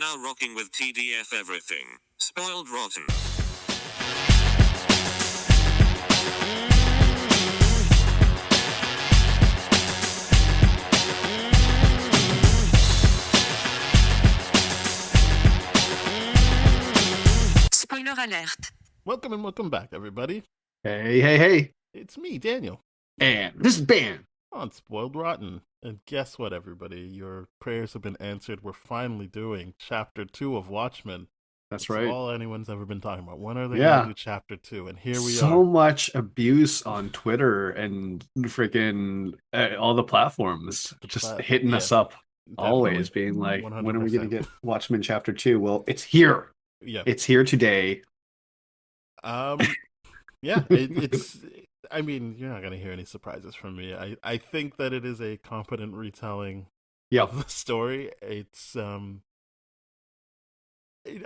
now rocking with TDF everything. Spoiled rotten. Spoiler alert. Welcome and welcome back, everybody. Hey. It's me, Daniel, And this is Ben. on Spoiled Rotten. And guess what, everybody? Your prayers have been answered. We're finally doing Chapter 2 of Watchmen. That's It's right. all anyone's ever been talking about. When are they Yeah. going to do Chapter 2? And here we So are. much abuse on Twitter and freaking all the platforms just hitting us up always, being like, when are we going to get Watchmen Chapter 2? Well, it's here. Yeah. It's here today. Yeah, it's... I mean, you're not going to hear any surprises from me. I think that it is a competent retelling of the story. It's...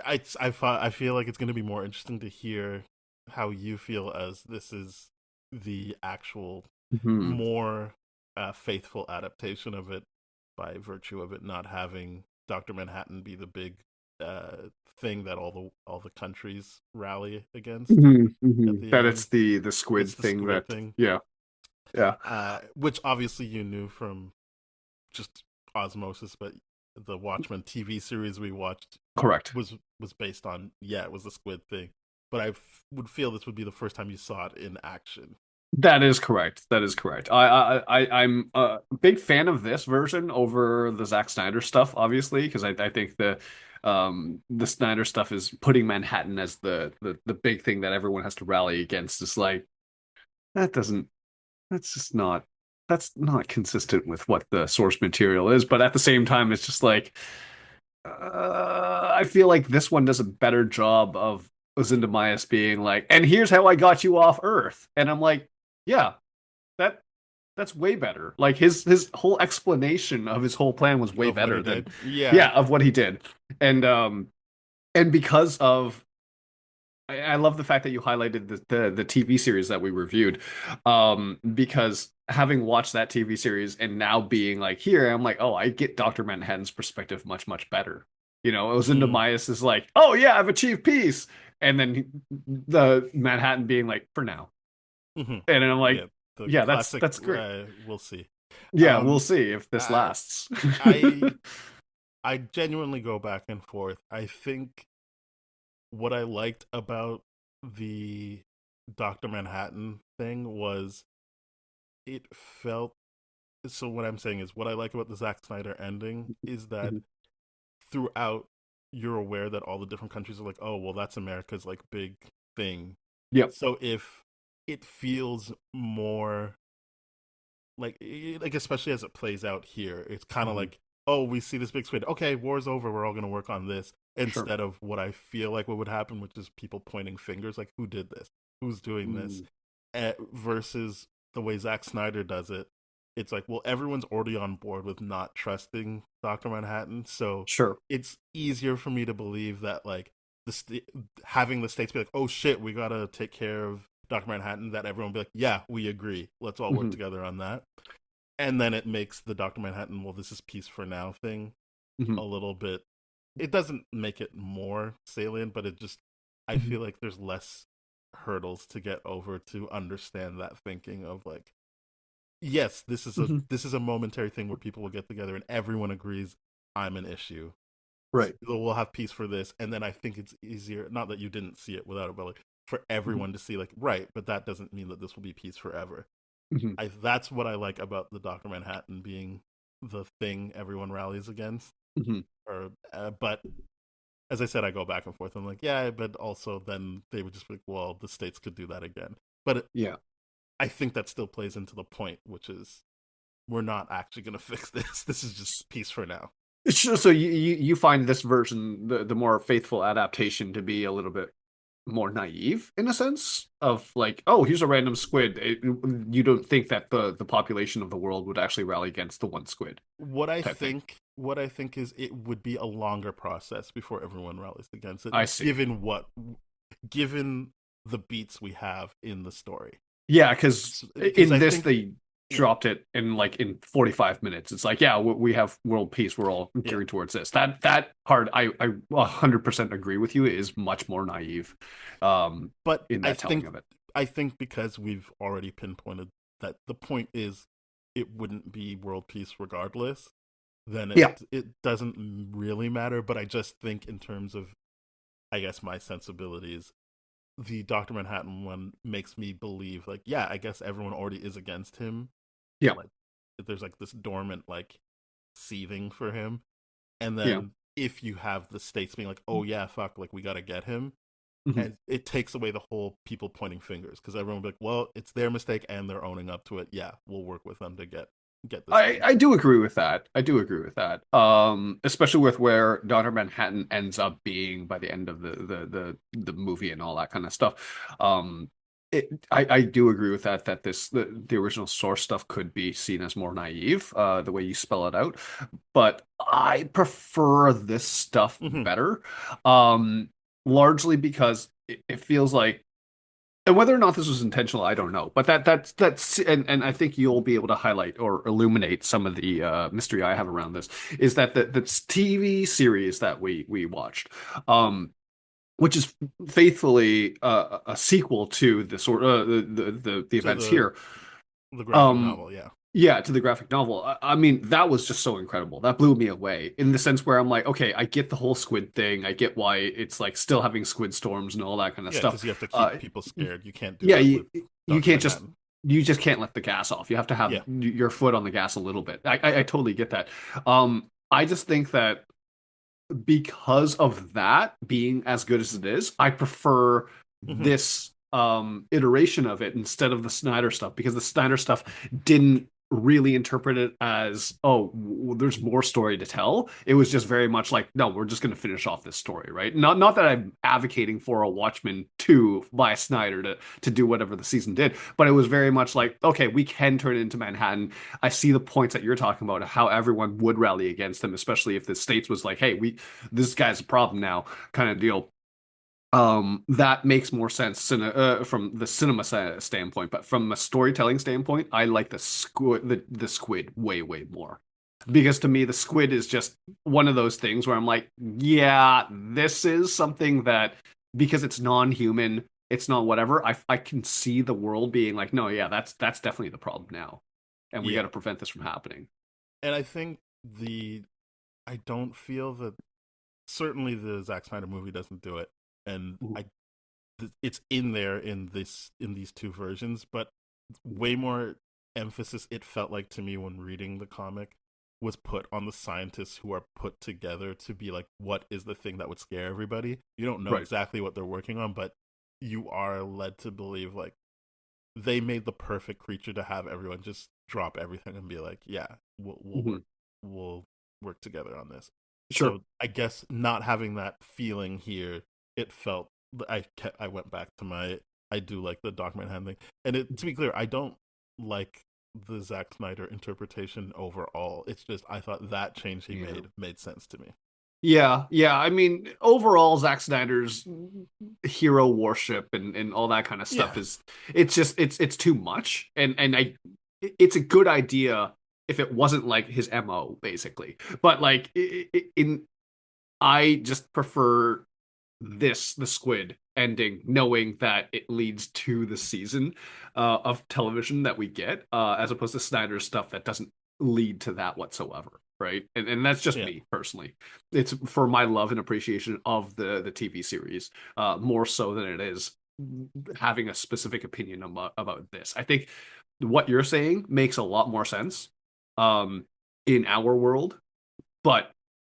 I feel like it's going to be more interesting to hear how you feel, as this is the actual more faithful adaptation of it, by virtue of it not having Dr. Manhattan be the big thing that all the countries rally against. That it's the squid thing. Which obviously you knew from just osmosis, but the Watchmen TV series we watched, correct, was based on, it was the squid thing. But I would feel this would be the first time you saw it in action. That is correct. I'm a big fan of this version over the Zack Snyder stuff, obviously, because I think the Snyder stuff is putting Manhattan as the big thing that everyone has to rally against. It's like, that's not consistent with what the source material is. But at the same time, it's just like, I feel like this one does a better job of Ozymandias being like, and here's how I got you off Earth. And I'm like, yeah, that's way better. Like his whole explanation of his whole plan was way better than of what he did. And because of, I love the fact that you highlighted the TV series that we reviewed, because having watched that TV series and now being like here, I'm like, oh, I get Dr. Manhattan's perspective much better. You know, Ozymandias is like, oh yeah, I've achieved peace, and then the Manhattan being like, for now. And I'm like, that's great. We'll see. Yeah, we'll see if this lasts. I genuinely go back and forth. I think what I liked about the Dr. Manhattan thing was it felt... So what I'm saying is, what I like about the Zack Snyder ending is that throughout, you're aware that all the different countries are like, oh, well, that's America's like big thing. Yep. So if it feels more like especially as it plays out here, it's kind of like, oh, we see this big squid. Okay, war's over. We're all going to work on this. Instead of what I feel like what would happen, which is people pointing fingers, like, who did this? Who's doing this? Versus the way Zack Snyder does it. It's like, well, everyone's already on board with not trusting Dr. Manhattan. So it's easier for me to believe that, like, having the states be like, oh shit, we got to take care of Dr. Manhattan, that everyone will be like, yeah, we agree. Let's all work together on that. And then it makes the Dr. Manhattan, well, this is peace for now thing a little bit. It doesn't make it more salient, but it just, I feel like there's less hurdles to get over to understand that thinking of like, yes, this is a momentary thing where people will get together and everyone agrees I'm an issue. Right. So we'll have peace for this. And then I think it's easier, not that you didn't see it without it, but like for everyone to see like, right, but that doesn't mean that this will be peace forever. That's what I like about the Dr. Manhattan being the thing everyone rallies against. But as I said, I go back and forth. I'm like, yeah, but also then they would just be like, well, the states could do that again. But I think that still plays into the point, which is we're not actually going to fix this. This is just peace for now. So you find this version, the more faithful adaptation, to be a little bit more naive in a sense of like, oh, here's a random squid. You don't think that the population of the world would actually rally against the one squid. What I think is it would be a longer process before everyone rallies against it. I see. Given the beats we have in the story. Yeah, because in this Yeah. dropped it in 45 minutes. It's like, yeah, we have world peace. We're all Yeah. gearing towards this. That part, I 100% agree with you, is much more naive, But in that telling of it. I think because we've already pinpointed that the point is it wouldn't be world peace regardless, then Yeah, it doesn't really matter. But I just think in terms of, I guess, my sensibilities, the Dr. Manhattan one makes me believe like, yeah, I guess everyone already is against him. yeah, Like there's like this dormant like seething for him. And yeah. then if you have the states being like, oh yeah, fuck, like we gotta get him, Mhm. and it takes away the whole people pointing fingers because everyone will be like, well, it's their mistake and they're owning up to it. Yeah, we'll work with them to get this I done. I do agree with that. I do agree with that. Especially with where Dr. Manhattan ends up being by the end of the movie and all that kind of stuff. I do agree with that, that the original source stuff could be seen as more naive, the way you spell it out. But I prefer this stuff Hmm. better. Um, Largely because it feels like, and whether or not this was intentional, I don't know. But that's and I think you'll be able to highlight or illuminate some of the mystery I have around this, is that the TV series that we watched, um, which is faithfully a sequel to the sort the To events here. the graphic Um, novel, yeah, yeah, to the graphic novel. I mean, that was just so incredible. That blew me away in the sense where I'm like, okay, I get the whole squid thing. I get why it's like still having squid storms and all that kind of yeah, because you stuff. have to keep people scared. You can't do Yeah, that with you Doctor can't just Manhattan. you just can't let the gas off. You have to have Yeah. your foot on the gas a little bit. I totally get that. I just think that because of that being as good as it is, I prefer Hmm. this iteration of it instead of the Snyder stuff, because the Snyder stuff didn't really interpret it as, oh, there's more story to tell. It was just very much like, no, we're just going to finish off this story, right? Not that I'm advocating for a Watchmen 2 by Snyder to do whatever the season did, but it was very much like, okay, we can turn it into Manhattan. I see the points that you're talking about, how everyone would rally against them, especially if the states was like, hey, we this guy's a problem now, kind of deal. That makes more sense from the cinema standpoint, but from a storytelling standpoint, I like the squid way more, because to me the squid is just one of those things where I'm like, yeah, this is something that, because it's non-human, it's not whatever. I can see the world being like, no, yeah, that's definitely the problem now, and we got Yeah, to prevent this from happening. and I think the I don't feel that certainly the Zack Snyder movie doesn't do it, and Mhm. it's in there in this in these two versions, but way more emphasis it felt like to me when reading the comic was put on the scientists who are put together to be like, what is the thing that would scare everybody? You don't know Right. exactly what they're working on, but you are led to believe like they made the perfect creature to have everyone just drop everything and be like, yeah, Mhm. we'll work together on this. Sure. So I guess not having that feeling here, it felt I went back to my I do like the Doc Manhattan thing, and to be clear, I don't like the Zack Snyder interpretation overall. It's just I thought that change he Yeah. made sense to me. Yeah, yeah. I mean, overall, Zack Snyder's hero worship and all that kind of stuff Yeah. is, it's just it's too much. And it's a good idea if it wasn't like his MO, basically. But like I just prefer the squid ending, knowing that it leads to the season of television that we get, as opposed to Snyder's stuff that doesn't lead to that whatsoever, right? And that's just Yeah. me personally. It's for my love and appreciation of the TV series, more so than it is having a specific opinion about this. I think what you're saying makes a lot more sense, um, in our world, but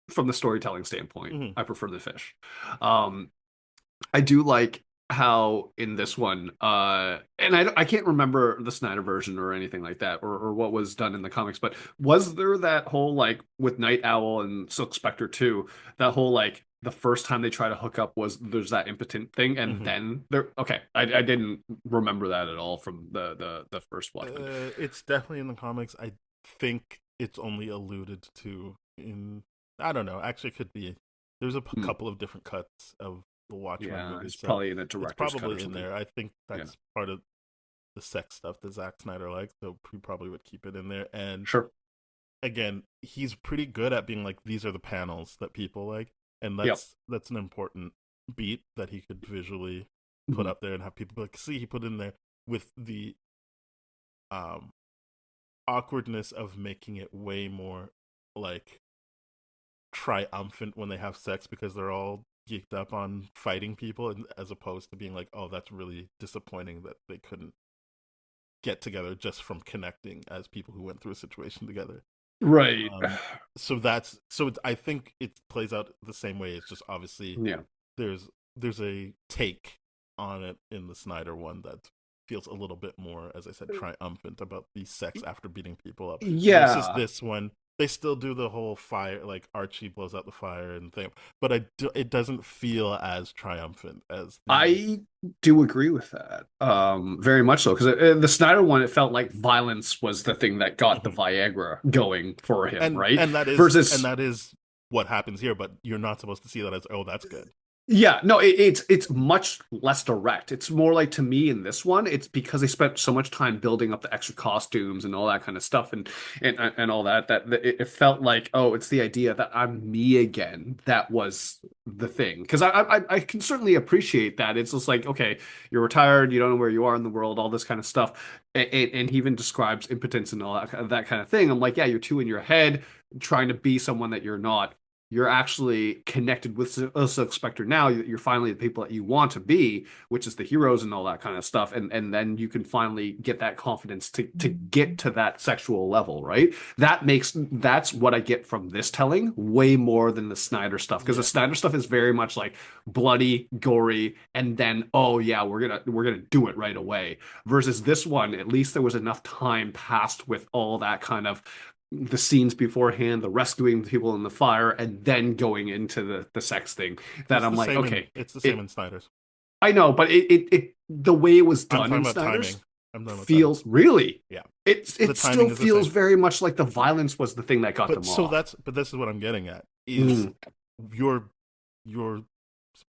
from the storytelling standpoint, Hmm. I prefer the fish. Um, I do like how in this one, and I can't remember the Snyder version or anything like that, or what was done in the comics, but was there that whole like with Night Owl and Silk Spectre too, that whole like the first time they try to hook up was there's that impotent thing, and Hmm. then they're okay. I didn't remember that at all from the first Watchmen. It's definitely in the comics. I think it's only alluded to in I don't know. Actually, it could be. There's a Hmm. couple of different cuts of the Watchmen Yeah, movie, it's so probably in a it's director's cut or probably in something. there. I think Yeah. that's part of the sex stuff that Zack Snyder likes, so he probably would keep it in there. And Sure. again, he's pretty good at being like, these are the panels that people like, and Yep. that's an important beat that he could visually put Mhm. up there and have people be like, see, he put in there with the awkwardness of making it way more like triumphant when they have sex because they're all geeked up on fighting people, and as opposed to being like, oh, that's really disappointing that they couldn't get together just from connecting as people who went through a situation together. Right. I think it plays out the same way. It's just obviously Yeah. there's a take on it in the Snyder one that feels a little bit more, as I said, triumphant about the sex after beating people up. Versus Yeah. this one, they still do the whole fire, like Archie blows out the fire and thing, but it doesn't feel as triumphant as I do agree with that. Very much so. Because the Snyder one, it felt like violence was the thing that got the Viagra going for him, right? and Versus that is what happens here, but you're not supposed to see that as, oh, that's good. Yeah, no, it's much less direct. It's more like, to me, in this one, it's because they spent so much time building up the extra costumes and all that kind of stuff, and all that it felt like, oh, it's the idea that I'm me again. That was the thing. Because I can certainly appreciate that. It's just like, okay, you're retired, you don't know where you are in the world, all this kind of stuff, and he even describes impotence and all that kind of thing. I'm like, yeah, you're too in your head, trying to be someone that you're not. You're actually connected with Silk Spectre now. You're finally the people that you want to be, which is the heroes and all that kind of stuff. And then you can finally get that confidence to get to that sexual level, right? That's what I get from this telling way more than the Snyder stuff. Because the Snyder stuff is very much like bloody, gory, and then, oh yeah, we're gonna do it right away. Versus this one, at least there was enough time passed with all that kind of the scenes beforehand, the rescuing people in the fire, and then going into the sex thing. That I'm like, okay, It's the same in Snyder's. I know, but it the way it was I'm done talking in about Snyder's timing. I'm done with feels really. Yeah. It still feels very much like the violence was the thing that got them off. But this is what I'm getting at is you're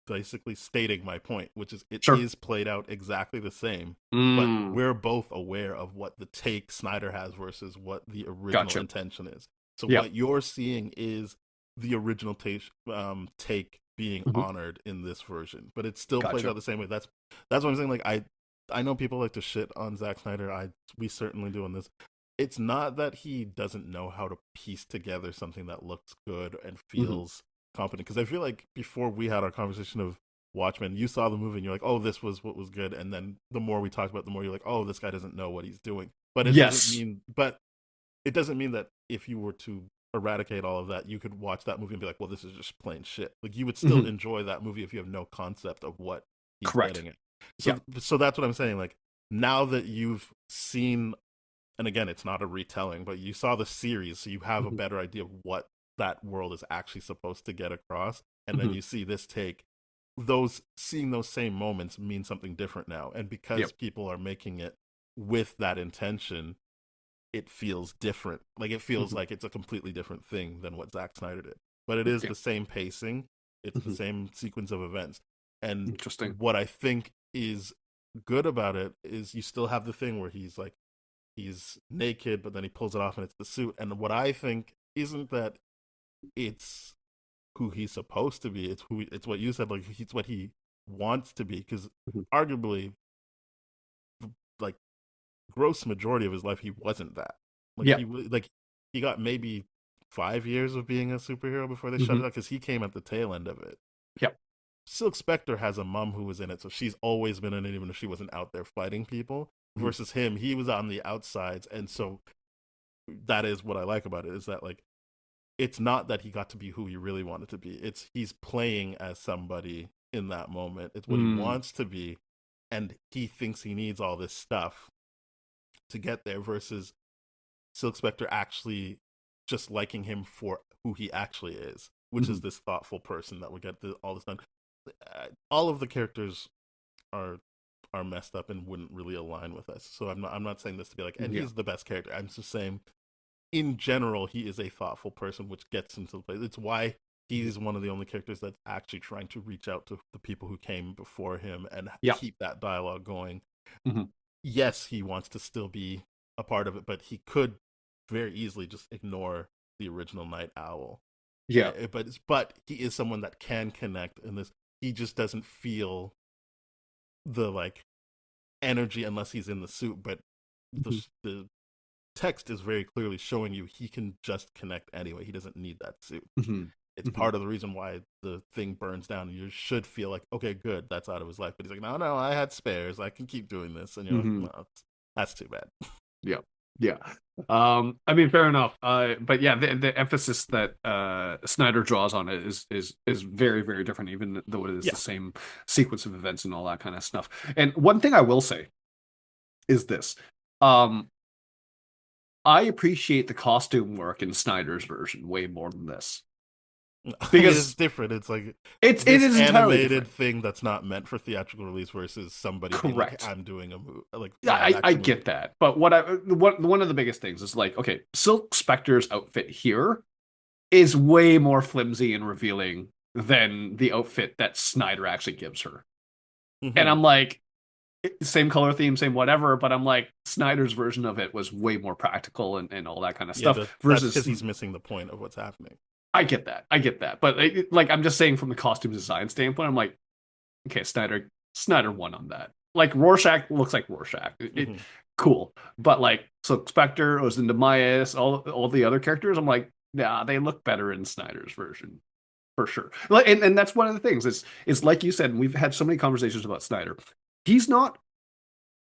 basically stating my point, which is it is played out exactly the same, but we're both aware of what the take Snyder has versus what the original intention is. So what you're seeing is the original take being honored in this version, but it still plays out the same way. That's what I'm saying. Like I know people like to shit on Zack Snyder. We certainly do in this. It's not that he doesn't know how to piece together something that looks good and feels competent, because I feel like before we had our conversation of Watchmen, you saw the movie and you're like, oh, this was what was good, and then the more we talked about it, the more you're like, oh, this guy doesn't know what he's doing. But it doesn't mean that if you were to eradicate all of that, you could watch that movie and be like, well, this is just plain shit. Like, you would still enjoy that movie if you have no concept of what he's getting at. So that's what I'm saying. Like, now that you've seen, and again, it's not a retelling, but you saw the series, so you have a better idea of what that world is actually supposed to get across, and then you see this take, seeing those same moments mean something different now, and because people are making it with that intention, it feels different. Like, it feels like it's a completely different thing than what Zack Snyder did, but it is the same pacing, it's the same sequence of events. And interesting, what I think is good about it is you still have the thing where he's like, he's naked, but then he pulls it off and it's the suit. And what I think isn't that it's who he's supposed to be. It's what you said, like, it's what he wants to be. Because arguably, like, gross majority of his life, he wasn't that. Like, he got maybe 5 years of being a superhero before they shut it out, because he came at the tail end of it. Yep. Silk Spectre has a mom who was in it, so she's always been in it, even if she wasn't out there fighting people. Versus him, he was on the outsides, and so that is what I like about it, is that, like, it's not that he got to be who he really wanted to be. It's he's playing as somebody in that moment. It's what he wants to be, and he thinks he needs all this stuff to get there, versus Silk Spectre actually just liking him for who he actually is, which is this thoughtful person that would get all this done. All of the characters are messed up and wouldn't really align with us. So I'm not saying this to be like, and he's the best character. I'm just saying, in general, he is a thoughtful person, which gets him to the place. It's why he's one of the only characters that's actually trying to reach out to the people who came before him and keep that dialogue going. yes, he wants to still be a part of it, but he could very easily just ignore the original Night Owl. Yeah. But he is someone that can connect in this. He just doesn't feel the like energy unless he's in the suit. But the text is very clearly showing you he can just connect anyway. He doesn't need that suit. Mm-hmm. It's part of the reason why the thing burns down. And you should feel like, okay, good, that's out of his life. But he's like, no, I had spares. I can keep doing this. And you're like, no, that's too bad. Yeah. Yeah. I mean, fair enough. But yeah, the emphasis that Snyder draws on it is very, very different, even though it is the same sequence of events and all that kind of stuff. And one thing I will say is this. I appreciate the costume work in Snyder's version way more than this. Because it's different. It's like it is an entirely animated different. thing that's not meant for theatrical release versus somebody being like, I'm doing a movie. Like, I get that, but one of the biggest things is like, okay, Silk Spectre's outfit here is way more flimsy and revealing than the outfit that Snyder actually gives her. And I'm like, same color theme, same whatever, but I'm like, Snyder's version of it was way more practical and all that kind of stuff. Versus because he's missing the point of what's happening. I get that, but like I'm just saying from the costume design standpoint, I'm like, okay, Snyder won on that. Like Rorschach looks like Rorschach, cool, but like so Spectre, Ozymandias, all the other characters, I'm like, nah, they look better in Snyder's version for sure. And that's one of the things is like you said, and we've had so many conversations about Snyder. He's not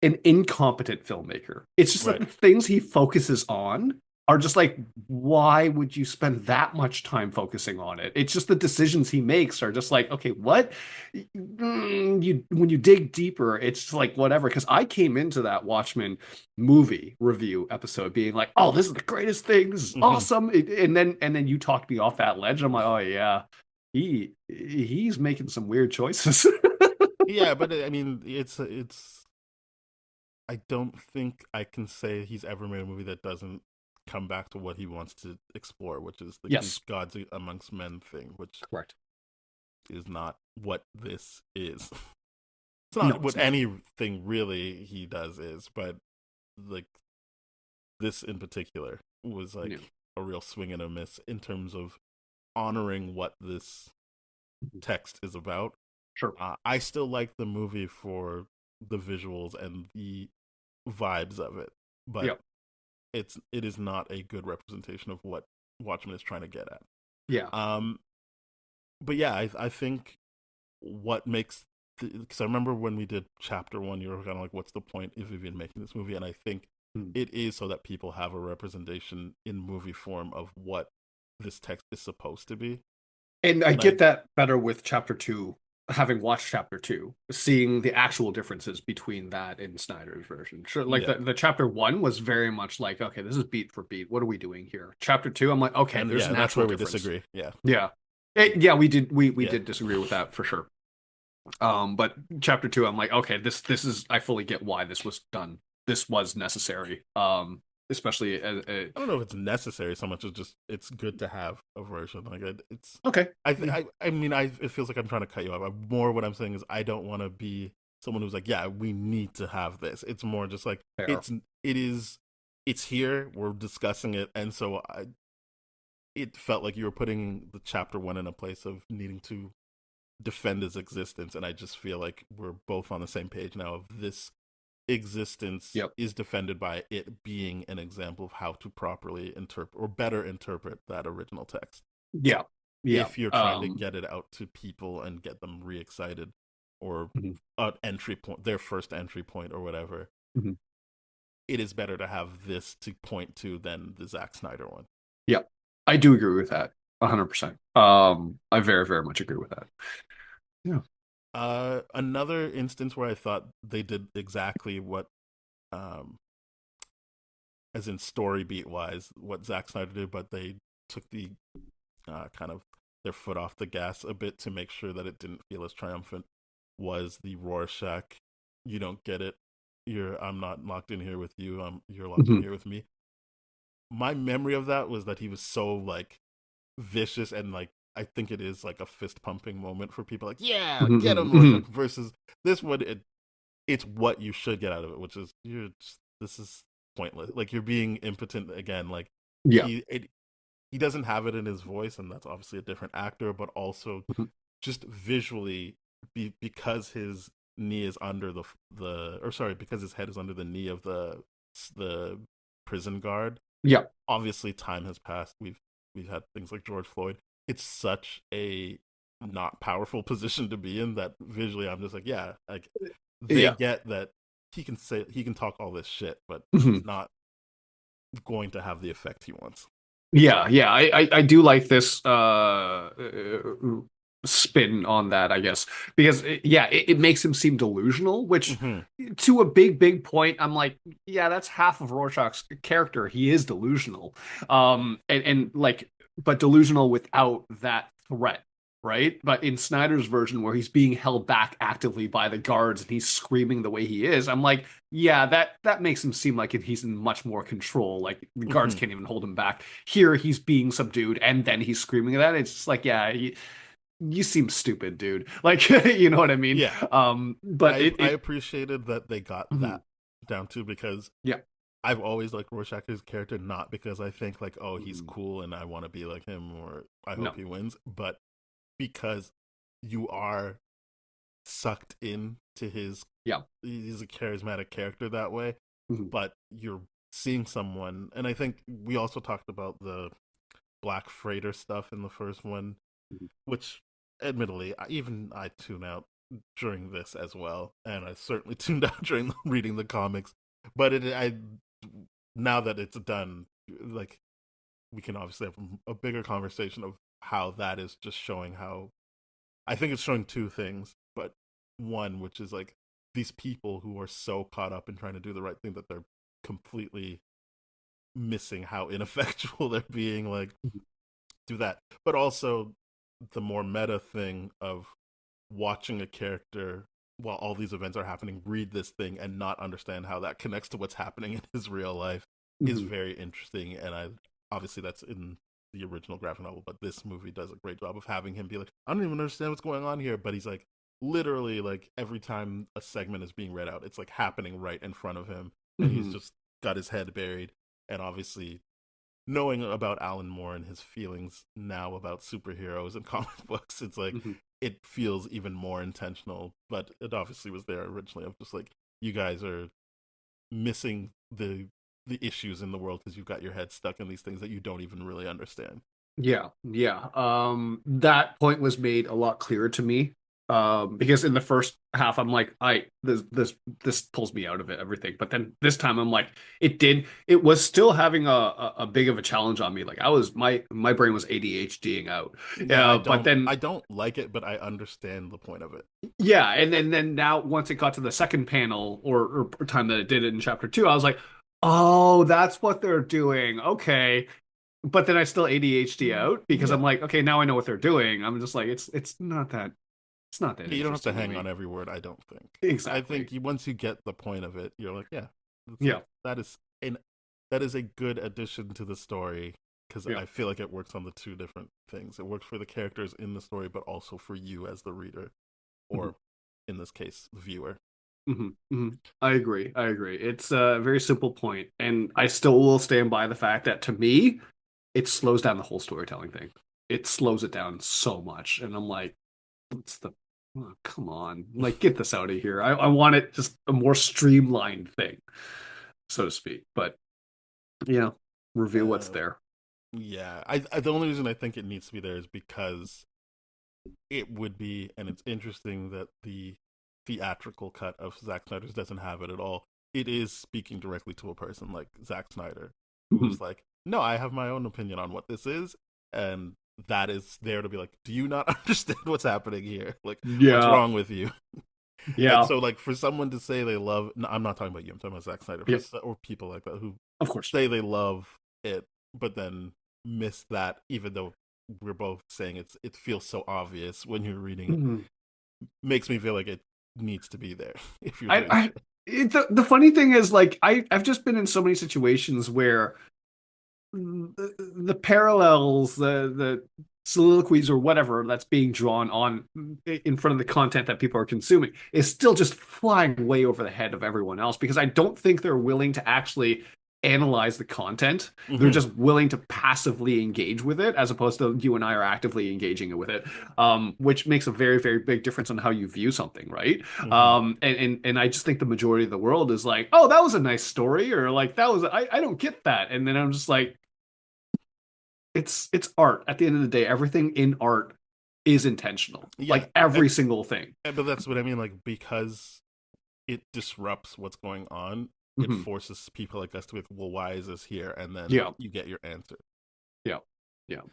an incompetent filmmaker. It's just that the things he focuses on are just like, why would you spend that much time focusing on it? It's just the decisions he makes are just like, okay, what? When you dig deeper, it's just like whatever. Because I came into that Watchmen movie review episode being like, oh, this is the greatest thing. This is awesome. And then you talked me off that ledge. I'm like, oh yeah, he's making some weird choices. Yeah, but I mean, it's. I don't think I can say he's ever made a movie that doesn't come back to what he wants to explore, which is the gods amongst men thing, which is not what this is. It's not what anything really he does is, but like this in particular was like a real swing and a miss in terms of honoring what this text is about. Sure. I still like the movie for the visuals and the vibes of it, but it is not a good representation of what Watchmen is trying to get at. Yeah. But yeah, I think what makes because I remember when we did chapter 1, you were kind of like, what's the point of even making this movie? And I think it is so that people have a representation in movie form of what this text is supposed to be. And I get that better with chapter 2, having watched chapter 2, seeing the actual differences between that and Snyder's version. Sure, like the chapter 1 was very much like, okay, this is beat for beat. What are we doing here? Chapter 2, I'm like, okay, there's an that's actual where difference. We disagree. We did disagree with that for sure. But chapter 2, I'm like, okay, this is, I fully get why this was done. This was necessary. Especially as I don't know if it's necessary so much as just it's good to have a version like it's okay. I mean it feels like I'm trying to cut you off. More what I'm saying is I don't want to be someone who's like, yeah, we need to have this. It's more just like it's here, we're discussing it, and so it felt like you were putting the chapter 1 in a place of needing to defend its existence, and I just feel like we're both on the same page now of this existence is defended by it being an example of how to properly interpret or better interpret that original text. If you're trying to get it out to people and get them re-excited or an entry point, their first entry point or whatever, it is better to have this to point to than the Zack Snyder one. Yeah, I do agree with that 100%. I very, very much agree with that. Yeah. Another instance where I thought they did exactly what, as in story beat wise, what Zack Snyder did, but they took the kind of their foot off the gas a bit to make sure that it didn't feel as triumphant, was the Rorschach, you don't get it, I'm not locked in here with you, you're locked in here with me. My memory of that was that he was so like vicious, and like I think it is like a fist pumping moment for people like, yeah, get him, Rorschach, versus this one, it's what you should get out of it, which is this is pointless. Like you're being impotent again. Like Yeah. he doesn't have it in his voice, and that's obviously a different actor, but also just visually, because his knee is under because his head is under the knee of the prison guard. Yeah. Obviously, time has passed. We've had things like George Floyd. It's such a not powerful position to be in that visually I'm just like, yeah, like they get that he can talk all this shit, but it's not going to have the effect he wants. Yeah, I do like this spin on that, I guess, because it makes him seem delusional, which to a big point, I'm like, yeah, that's half of Rorschach's character. He is delusional, and like, but delusional without that threat. Right. But in Snyder's version, where he's being held back actively by the guards and he's screaming the way he is, I'm like, yeah, that makes him seem like he's in much more control. Like the guards can't even hold him back. Here, he's being subdued and then he's screaming at that. It's just like, yeah, you seem stupid, dude. Like, you know what I mean? Yeah. But I appreciated that they got that down too, because I've always liked Rorschach's character, not because I think like, oh, he's cool and I want to be like him, or I hope he wins, but because you are sucked in to his he's a charismatic character that way, but you're seeing someone, and I think we also talked about the Black Freighter stuff in the first one, which admittedly even I tune out during this as well, and I certainly tuned out during reading the comics, but now that it's done, like we can obviously have a bigger conversation of how that is just showing how, I think it's showing two things, but one, which is like these people who are so caught up in trying to do the right thing that they're completely missing how ineffectual they're being, like do that. But also the more meta thing of watching a character while all these events are happening read this thing and not understand how that connects to what's happening in his real life is very interesting. And obviously that's in the original graphic novel, but this movie does a great job of having him be like, I don't even understand what's going on here, but he's like literally like every time a segment is being read out, it's like happening right in front of him, and he's just got his head buried. And obviously knowing about Alan Moore and his feelings now about superheroes and comic books, it's like it feels even more intentional, but it obviously was there originally of just like, you guys are missing the issues in the world because you've got your head stuck in these things that you don't even really understand. That point was made a lot clearer to me, because in the first half I'm like, this pulls me out of it, everything, but then this time I'm like, it was still having a big of a challenge on me. Like my brain was ADHDing out. But then I don't like it, but I understand the point of it. And then now once it got to the second panel or time that it did it in chapter 2, I was like, oh, that's what they're doing. Okay. But then I still ADHD out because I'm like, okay, now I know what they're doing. I'm just like, it's not that you don't have to hang on every word, I don't think. Exactly. I think once you get the point of it, you're like, that is a good addition to the story, because I feel like it works on the two different things. It works for the characters in the story, but also for you as the reader, or in this case, the viewer. I agree. It's a very simple point, and I still will stand by the fact that to me, it slows down the whole storytelling thing. It slows it down so much, and I'm like, come on, like get this out of here. I want it just a more streamlined thing, so to speak. But reveal what's there. I the only reason I think it needs to be there is because it would be, and it's interesting that the theatrical cut of Zack Snyder's doesn't have it at all. It is speaking directly to a person like Zack Snyder, who's like, no, I have my own opinion on what this is, and that is there to be like, do you not understand what's happening here? Like, what's wrong with you? And so, like, for someone to say they love, no, I'm not talking about you, I'm talking about Zack Snyder, or people like that who, of course, say they love it, but then miss that, even though we're both saying it feels so obvious when you're reading it, makes me feel like it needs to be there. If you're the funny thing is, like, I've just been in so many situations where the parallels, the soliloquies or whatever that's being drawn on in front of the content that people are consuming is still just flying way over the head of everyone else, because I don't think they're willing to actually analyze the content. They're just willing to passively engage with it, as opposed to you and I are actively engaging with it, which makes a very, very big difference on how you view something, right? And I just think the majority of the world is like, oh, that was a nice story, or like that was I don't get that, and then I'm just like, it's art. At the end of the day, everything in art is intentional. Yeah, like every single thing. but that's what I mean. Like, because it disrupts what's going on, it forces people like us to be like, well, why is this here? And then you get your answer. Yeah.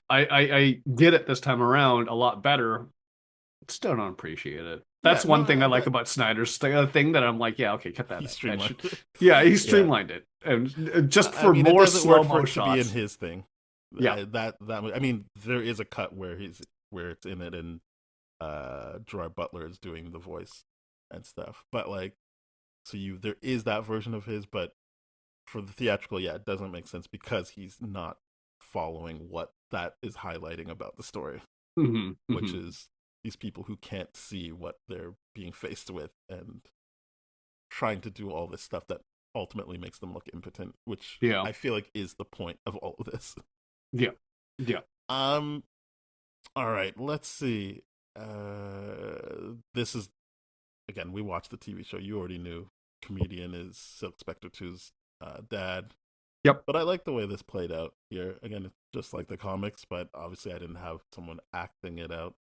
I get it this time around a lot better. Still don't appreciate it. That's one thing I like about Snyder's thing, that I'm like, yeah, okay, cut that. He streamlined it. Yeah, he streamlined it, and just for more slow mo shots. To be in his thing. Yeah, that I mean, there is a cut where it's in it, and Gerard Butler is doing the voice and stuff. But like, so there is that version of his, but for the theatrical, it doesn't make sense because he's not following what that is highlighting about the story, which is these people who can't see what they're being faced with and trying to do all this stuff that ultimately makes them look impotent, which I feel like is the point of all of this. Yeah. All right, let's see. This is, again, we watched the TV show. You already knew comedian is Silk Spectre 2's dad. Yep. But I like the way this played out here. Again, it's just like the comics, but obviously I didn't have someone acting it out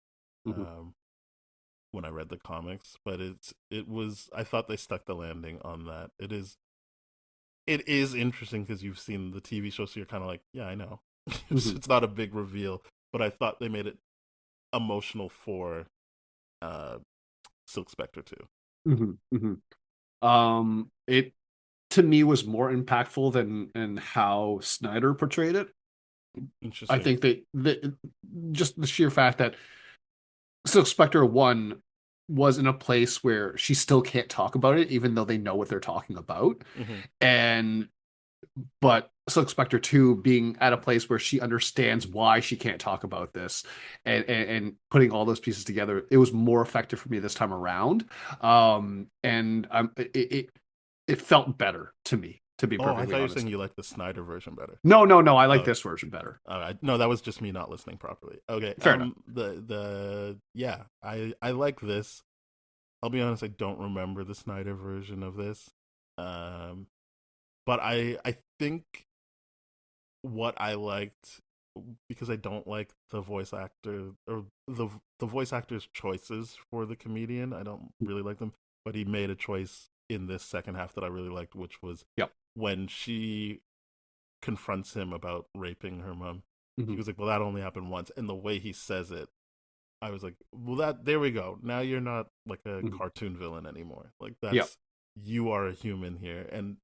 when I read the comics. But I thought they stuck the landing on that. It is interesting because you've seen the TV show, so you're kind of like, yeah, I know. It's not a big reveal, but I thought they made it emotional for Silk Spectre 2. It, to me, was more impactful than how Snyder portrayed it. Interesting. I think just the sheer fact that Silk Spectre 1 was in a place where she still can't talk about it, even though they know what they're talking about. But Silk Spectre 2 being at a place where she understands why she can't talk about this, and putting all those pieces together, it was more effective for me this time around. It felt better to me, to be perfectly honest. I thought you were saying you like the Snyder version better. No, I like this version better. No, that was just me not listening properly. Okay, fair enough. I like this. I'll be honest, I don't remember the Snyder version of this. But I think what I liked, because I don't like the voice actor or the voice actor's choices for the comedian. I don't really like them, but he made a choice in this second half that I really liked, which was when she confronts him about raping her mom. He was like, well, that only happened once. And the way he says it, I was like, well, there we go. Now you're not like a cartoon villain anymore. Like, that's you are a human here. And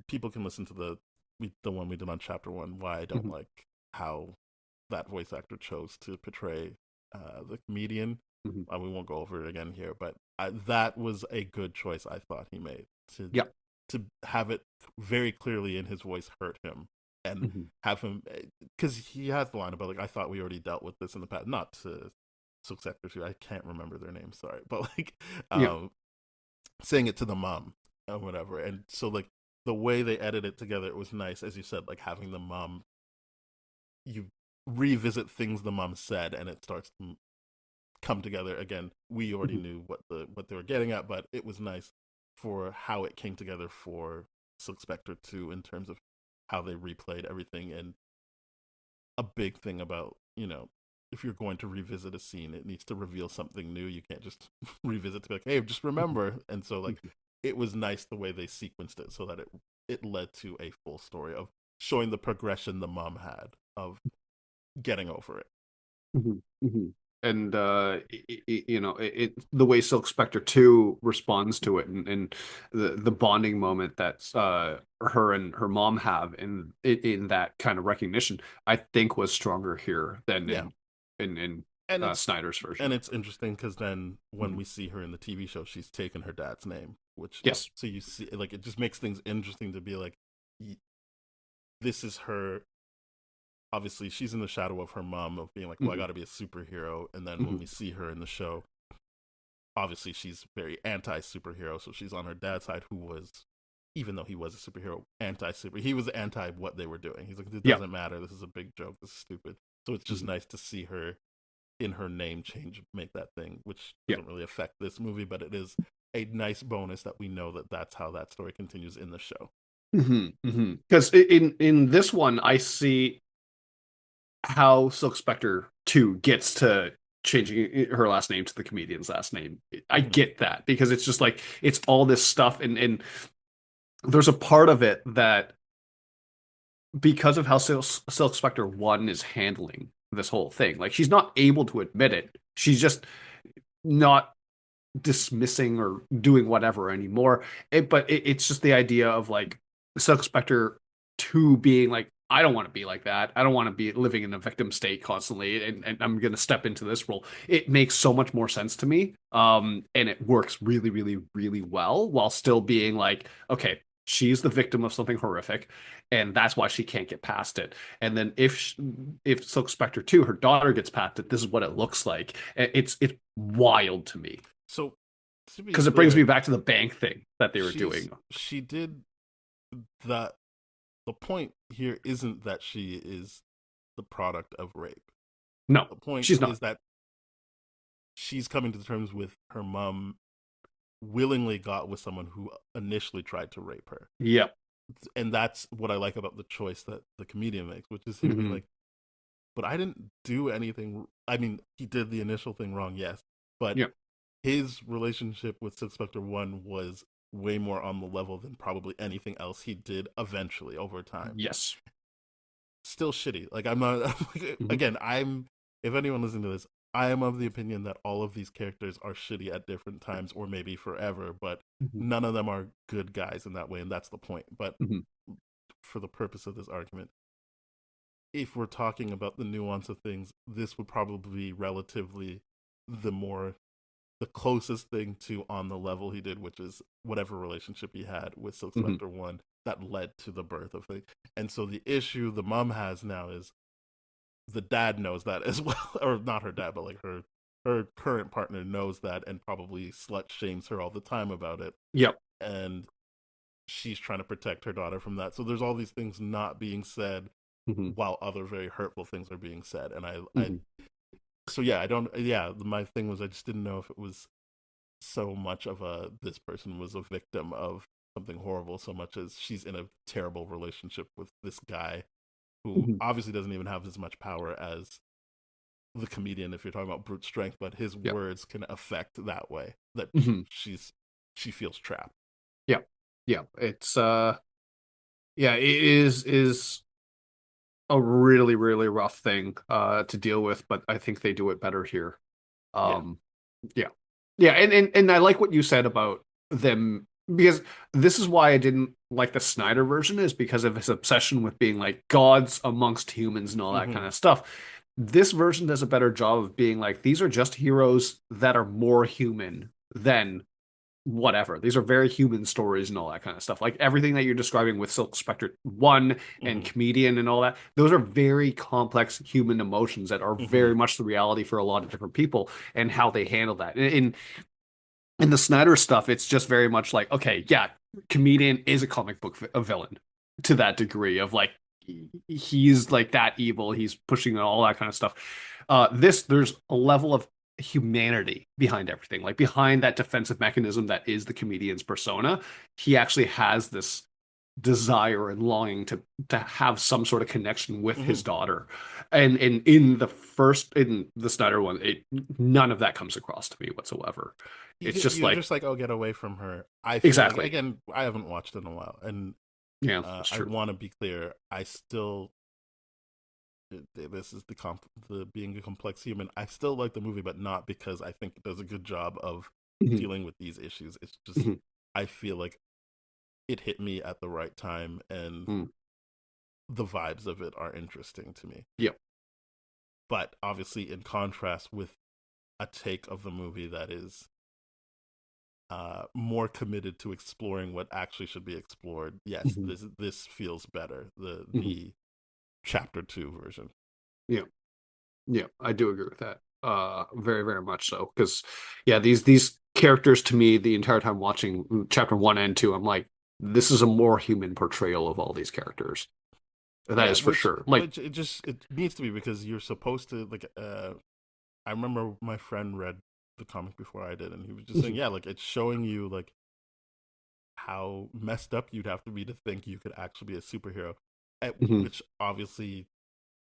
people can listen to the one we did on Chapter 1, why I don't like how that voice actor chose to portray the comedian. We won't go over it again here, but that was a good choice I thought he made to have it very clearly in his voice hurt him, and have him, because he has the line about like, I thought we already dealt with this in the past, not to Silk Spectre 2, I can't remember their name, sorry, but like saying it to the mom or whatever. And so like the way they edited it together, it was nice, as you said, like having the mom, you revisit things the mom said and it starts to come together again. We already knew what they were getting at, but it was nice for how it came together for Silk Spectre 2 in terms of how they replayed everything. And a big thing about, if you're going to revisit a scene, it needs to reveal something new. You can't just revisit to be like, hey, just remember. And so like it was nice the way they sequenced it so that it led to a full story of showing the progression the mom had of getting over it. And the way Silk Spectre 2 responds to it, and the bonding moment that's her and her mom have in that kind of recognition, I think was stronger here than in Snyder's version. And it's interesting because then when we see her in the TV show, she's taken her dad's name, which so you see, like, it just makes things interesting to be like, this is her obviously she's in the shadow of her mom of being like, well, I Mhm. got to be a superhero. And then when Mhm. we see her in the show, obviously she's very anti-superhero. So she's on her dad's side, who was, even though he was a superhero, anti-super. He was anti what they were doing. He's like, it Yeah. doesn't matter. This is a big joke. This is stupid. So it's just Mhm. nice to see her in her name change make that thing, which Yeah. doesn't really affect this movie, but it is a nice bonus that we know that that's how that story continues in the show. Because in this one, I see how Silk Spectre 2 gets to changing her last name to the comedian's last name. I Mm-hmm. get that because it's just like it's all this stuff, and there's a part of it that because of how Silk Spectre 1 is handling this whole thing, like she's not able to admit it. She's just not dismissing or doing whatever anymore. It's just the idea of like Silk Spectre 2 being like, I don't want to be like that. I don't want to be living in a victim state constantly, and I'm going to step into this role. It makes so much more sense to me. And it works really, really, really well while still being like, okay, she's the victim of something horrific, and that's why she can't get past it. And then if Silk Spectre 2, her daughter gets past it, this is what it looks like. It's wild to me So to be because it brings clear, me back to the bank thing that they were doing. she did that. The point here isn't that she is the product of rape. No, The point she's not. is that she's coming to terms with her mom willingly got with someone who initially tried to rape her. Yep. And that's what I like about the choice that the comedian makes, which is him being Mm-hmm. like, but I didn't do anything. I mean, he did the initial thing wrong, yes, but Yep. his relationship with Sid Spectre 1 was way more on the level than probably anything else he did eventually over time. Yes. Still shitty. Like, I'm not, Mm-hmm. again, if anyone listening to this, I am of the opinion that all of these characters are shitty at different times or maybe forever, but Mm-hmm. none of them are good guys in that way, and that's the point. But Mm-hmm. for the purpose of this argument, if we're talking about the nuance of things, this would probably be relatively the more the closest thing to on the level he did, which is whatever relationship he had with Silk Mm-hmm. Spectre 1 that led to the birth of it. And so the issue the mom has now is the dad knows that as well, or not her dad, but like her current partner knows that and probably slut shames her all the time about it. Yep. And she's trying to protect her daughter from that. So there's all these things not being said Mm-hmm. while other very hurtful things are being said. And I Mm-hmm. so yeah, I don't, yeah, my thing was I just didn't know if it was so much of a this person was a victim of something horrible so much as she's in a terrible relationship with this guy who Mm-hmm. obviously doesn't even have as much power as the comedian if you're talking about brute strength, but his Yep. words can affect that way that Mm-hmm. she feels trapped. Yep. Yeah. It's yeah, it is a really, really rough thing to deal with, but I think they do it better here. Yeah. Um yeah. Yeah, and I like what you said about them because this is why I didn't like the Snyder version is because of his obsession with being like gods amongst humans and all that Mm-hmm. kind of stuff. This version does a better job of being like these are just heroes that are more human than whatever. These are very human stories and all that kind of stuff. Like everything that you're describing with Silk Spectre 1 and Mm-hmm. Comedian and all that, those are very complex human emotions that are Mm-hmm. very much the reality for a lot of different people and how they handle that. In the Snyder stuff, it's just very much like, okay, yeah, Comedian is a comic book a villain to that degree of like he's like that evil, he's pushing all that kind of stuff. There's a level of humanity behind everything, like behind that defensive mechanism that is the comedian's persona. He actually has this desire and longing to have some sort of connection with Mm-hmm. his daughter. And in the Snyder one, none of that comes across to me whatsoever. It's just You're like just like, oh, get away from her. I feel like, exactly. again, I haven't watched in a while, and Yeah, that's I true. want to be clear. I still this is the being a complex human. I still like the movie, but not because I think it does a good job of Mhm, dealing with these issues. It's just mhm, I feel like it hit me at the right time, and mhm. the vibes of it are interesting to me. Yep. But obviously, in contrast with a take of the movie that is more committed to exploring what actually should be explored. Yes, Mhm, this feels better. The mhm. Chapter 2 version. Yeah, yeah, I do agree with that. Very, very much so. Because yeah, these characters to me, the entire time watching chapter 1 and 2, I'm like, this is a more human portrayal of all these characters. That Yeah, is for sure. Like, which it needs to be, because you're supposed to like. I remember my friend read the comic before I did, and he was just saying, yeah, like it's showing you like how messed up you'd have to be to think you could actually be a superhero, mhm, which obviously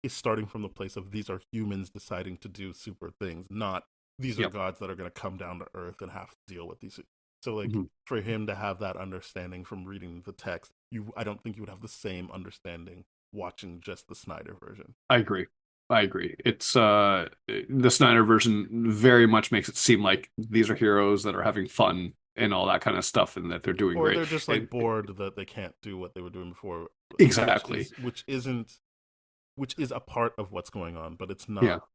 is starting from the place of these are humans deciding to do super things, not these are yep. gods that are going to come down to earth and have to deal with these. So like Mhm. for him to have that understanding from reading the text, I don't think you would have the same understanding watching just the Snyder version. I agree. I agree. It's the Snyder version very much makes it seem like these are heroes that are having fun and all that kind of stuff, and that they're doing Or great. they're just like bored that they can't do what they were doing before, Exactly. which is a part of what's going on, but it's Yeah. not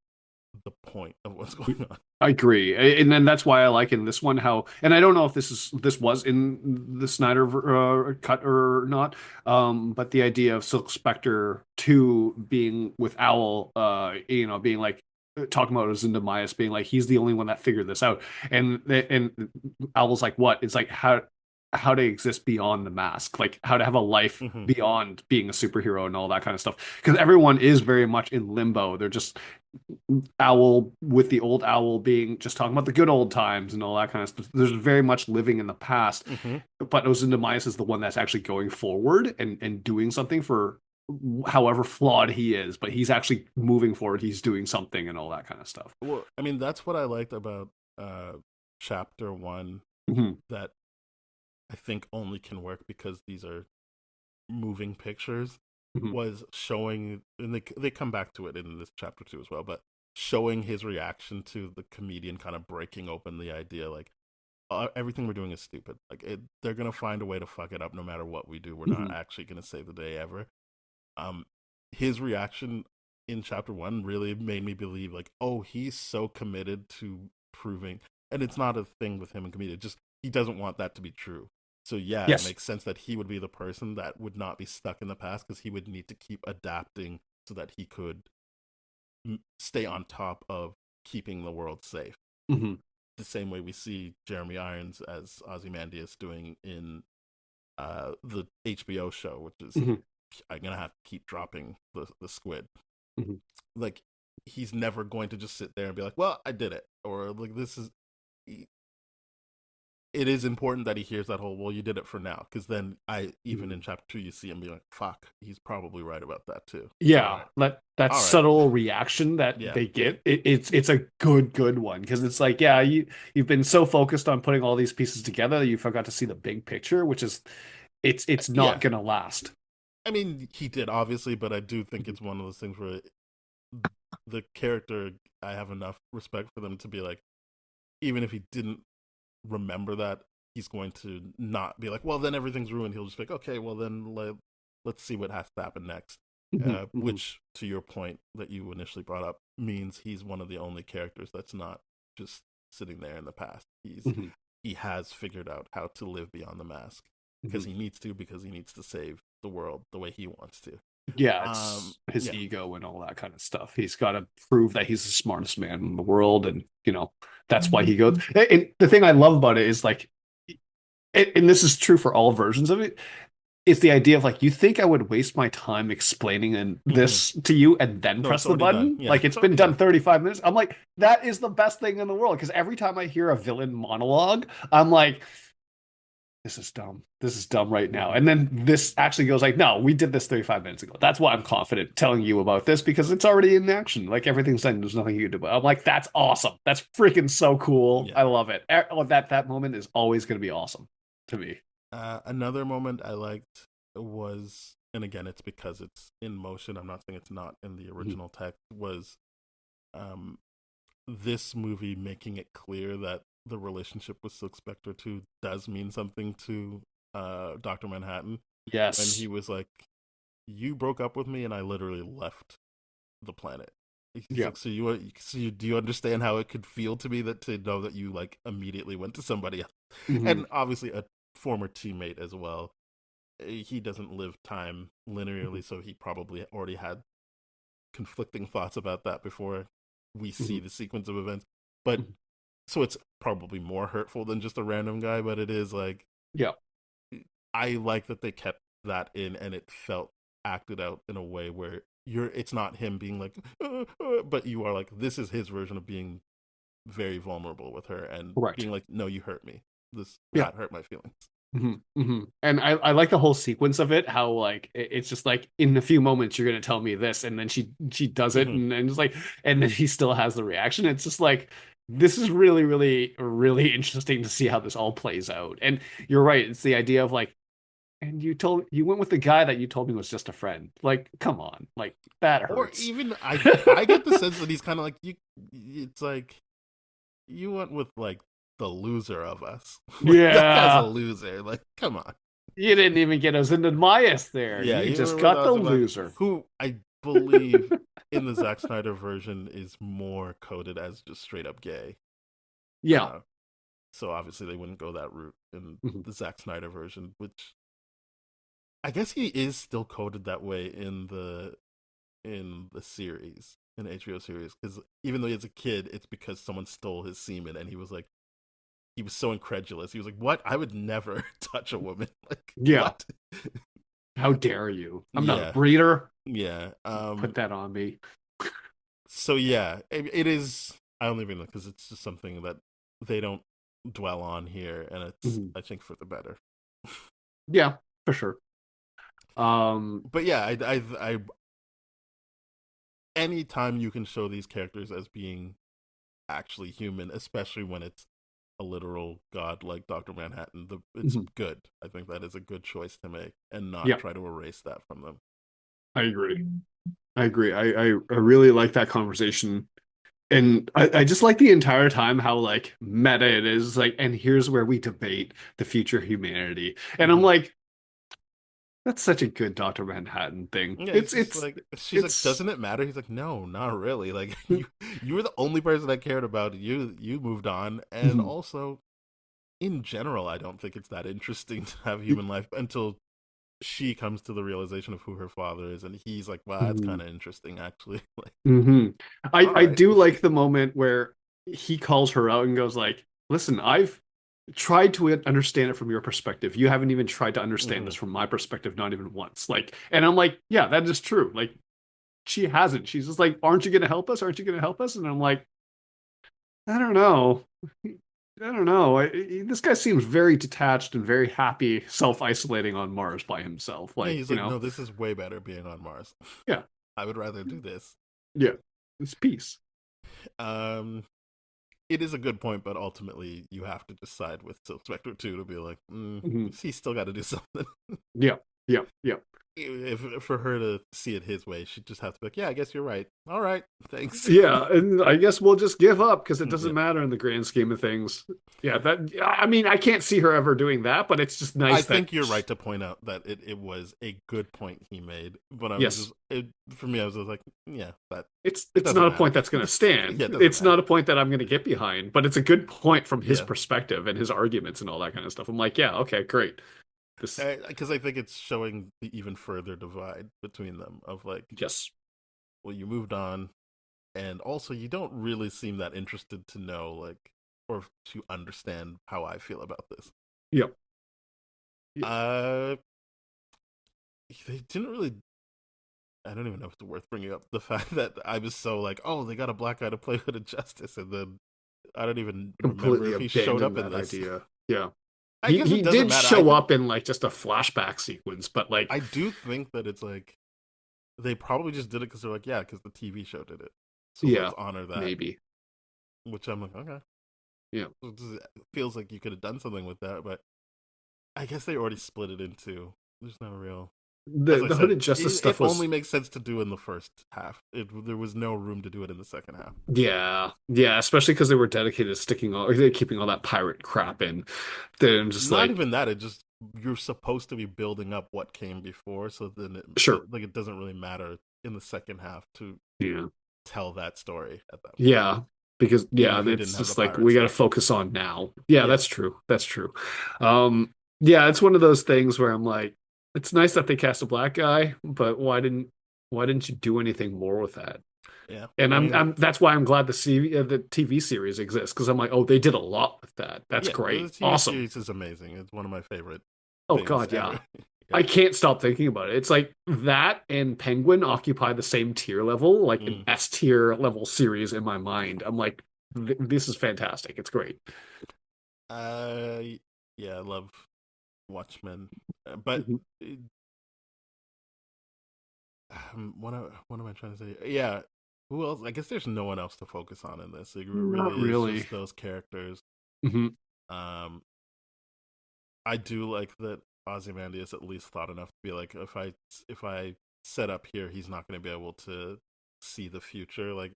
the point of what's going on. I agree, and then that's why I like in this one how, and I don't know if this was in the Snyder cut or not, but the idea of Silk Spectre 2 being with Owl, being like talking about Zinda being like he's the only one that figured this out, and Owl's like what? It's like how to exist beyond the mask, like how to have a life Hmm. beyond being a superhero and all that kind of stuff. Because everyone is very much in limbo. They're just Owl with the old Owl being just talking about the good old times and all that kind of stuff. There's very much living in the past, Hmm. but Ozymandias is the one that's actually going forward and doing something for however flawed he is, but he's actually moving forward. He's doing something and all that kind of stuff. Well, I mean, that's what I liked about chapter 1, Mhm. that I think only can work because these are moving pictures, Mhm. was showing, and they come back to it in this chapter 2 as well, but showing his reaction to the comedian kind of breaking open the idea like everything we're doing is stupid. Like they're gonna find a way to fuck it up no matter what we do. We're not Mhm. actually gonna save the day ever. Um, his reaction in chapter 1 really made me believe like, oh, he's so committed to proving, and it's not a thing with him and comedian. Just he doesn't want that to be true. So yeah, it Yes. makes sense that he would be the person that would not be stuck in the past, because he would need to keep adapting so that he could stay on top of keeping the world safe. Mhm. The same way we see Jeremy Irons as Ozymandias doing in the HBO show, which is, Mhm. I'm gonna have to keep dropping the squid. Mhm. Like he's never going to just sit there and be like, "Well, I did it," or like this is. It is important that he hears that whole, "Well, you did it for now," because then even Mhm. in chapter 2 you see him be like, "Fuck, he's probably right about that too." All Yeah, right, that all right, subtle reaction that yeah, they get, it's a good one because it's like, yeah, you've been so focused on putting all these pieces together that you forgot to see the big picture, which is it's not yeah. gonna last. I mean, he did obviously, but I do think Mhm. it's one of those things where the character, I have enough respect for them to be like, even if he didn't remember that, he's going to not be like, well, then everything's ruined. He'll just be like, okay, well, then let's see what has to happen next. Mhm. Mhm. Which, to your point that you initially brought up, means he's one of the only characters that's not just sitting there in the past. Mhm. He has figured out how to live beyond the mask, Mhm. because he needs to save the world the way he wants to. Yeah, it's his Yeah. ego and all that kind of stuff. He's got to prove that he's the smartest man in the world, and that's why he goes. And the thing I love about it is like, and this is true for all versions of it, is the idea of like, you think I would waste my time explaining Hmm. this to you and then No, it's press the already done. button? Yeah, Like, it's it's been already done done. 35 minutes. I'm like, that is the best thing in the world. Because every time I hear a villain monologue, I'm like, this is dumb. This is dumb right now. And then this actually goes like, no, we did this 35 minutes ago. That's why I'm confident telling you about this because it's already in action. Like everything's done. There's nothing you can do about it. I'm like, that's awesome. That's freaking so cool. Yeah. I love it. That moment is always going to be awesome to me. Another moment I liked was, and again, it's because it's in motion. I'm not saying it's not in the Mhm. original text. Was um, this movie making it clear that the relationship with Silk Spectre 2 does mean something to Doctor Manhattan, when he Yes. was like, "You broke up with me, and I literally left the planet." He's Yeah. like, do you understand how it could feel to me that to know that you like immediately went to somebody else, Mhm. and obviously a former teammate as well. he doesn't live time linearly, so he probably already had conflicting thoughts about that before we see the sequence of events. But so it's probably more hurtful than just a random guy, but it is like, Yeah. I like that they kept that in, and it felt acted out in a way where it's not him being like but you are like, this is his version of being very vulnerable with her and Right. being like, no, you hurt me, Yeah. that hurt my feelings. And I like the whole sequence of it, how like it's just like, in a few moments you're gonna tell me this, and then she does it, and it's like, and then he still has the reaction. It's just like, this is really, really, really interesting to see how this all plays out. And you're right, it's the idea of like, and you went with the guy that you told me was just a friend. Like, come on, like that hurts. Or even I get the sense that he's kind of like, it's like, you went with like the loser of us. Like, Yeah, that guy's a loser. Like, come on. you didn't even get Ozymandias there. Yeah, you just remember got the Ozymandias, loser. who I believe in the Zack Snyder version is more coded as just straight up gay. Yeah. So obviously they wouldn't go that route in the Zack Snyder version, which I guess he is still coded that way in the series, in the HBO series, because even though he's a kid, it's because someone stole his semen, and he was so incredulous. He was like, "What? I would never touch a woman." Like, Yeah. what? How dare you? I'm not Yeah. a breeder. Yeah. Put that on me. So yeah, it is. I don't even know, because it's just something that they don't dwell on here, and it's I think for the better. Yeah, for sure. But yeah, I anytime you can show these characters as being actually human, especially when it's a literal god like Dr. Manhattan, it's good. I think that is a good choice to make, and not try to erase that from them. I agree. I really like that conversation. And I just like the entire time how like meta it is, like, and here's where we debate the future of humanity. And I'm like, that's such a good Dr. Manhattan thing. Yeah, it's like, she's like, doesn't it matter? He's like, no, not really. Like, you were the only person I cared about. You moved on, and also, in general, I don't think it's that interesting to have human life until she comes to the realization of who her father is, and he's like, wow, that's kind of interesting, actually. Like, I do like the moment where he calls her out and goes like, listen, I've tried to understand it from your perspective. You haven't even tried to understand this from my perspective, not even once. Like, and I'm like, yeah, that is true. Like, she hasn't. She's just like, aren't you going to help us? Aren't you going to help us? And I'm like, I don't know. This guy seems very detached and very happy, self-isolating on Mars by himself. Like, yeah, he's like, no, this is way better being on Mars. Yeah, I would rather do this. Yeah, it's peace. It is a good point, but ultimately you have to decide with Silk Spectre 2 to be like, he's still got to do something. Yeah. If for her to see it his way, she'd just have to be like, yeah, I guess you're right. All right, thanks. Yeah, and I guess we'll just give up because it doesn't matter in the grand scheme of things. Yeah, I mean, I can't see her ever doing that, but it's just nice. I think you're right to point out that it was a good point he made, but for me, I was just like, yeah, that it's not a point that's going to stand. It's not a point that I'm going to get behind, but it's a good point from his perspective and his arguments and all that kind of stuff. I'm like, yeah, okay, great. Because I think it's showing the even further divide between them of like, yes, well, you moved on, and also you don't really seem that interested to know, like, or to understand how I feel about this. Yep. They didn't really. I don't even know if it's worth bringing up the fact that I was so like, oh, they got a black guy to play Hooded Justice, and then I don't even remember if he showed up in this. Idea. Yeah. He did show up in like just a flashback sequence, but like, I do think that it's like they probably just did it because they're like, yeah, because the TV show did it, so let's honor that, maybe. Which I'm like, okay, yeah, it feels like you could have done something with that, but I guess they already split it into. There's no real. The Hooded Justice stuff only makes sense to do in the first half. There was no room to do it in the second half. Yeah, especially because they were dedicated to keeping all that pirate crap in. Then just not even that. It just, you're supposed to be building up what came before, so then it doesn't really matter in the second half to tell that story at that point. Yeah, because it's just like we got to focus on now. Yeah, that's true. Yeah, it's one of those things where I'm like, It's nice that they cast a black guy, but why didn't you do anything more with that? Yeah, And I mean, I'm that's why I'm glad the TV series exists because I'm like, oh, they did a lot with that. That's yeah, the great, TV awesome. series is amazing. It's one of my favorite Oh things God, yeah. ever. Yeah. I can't stop thinking about it. It's like that and Penguin occupy the same tier level, like an Mm. S tier level series in my mind. I'm like, this is fantastic. It's great. Uh, yeah, I love Watchmen, but Mhm. what am I trying to say? Yeah, who else? I guess there's no one else to focus on in this. It Not really is really. just those characters. Hmm. Um, I do like that Ozymandias at least thought enough to be like, if I set up here, he's not going to be able to see the future. Like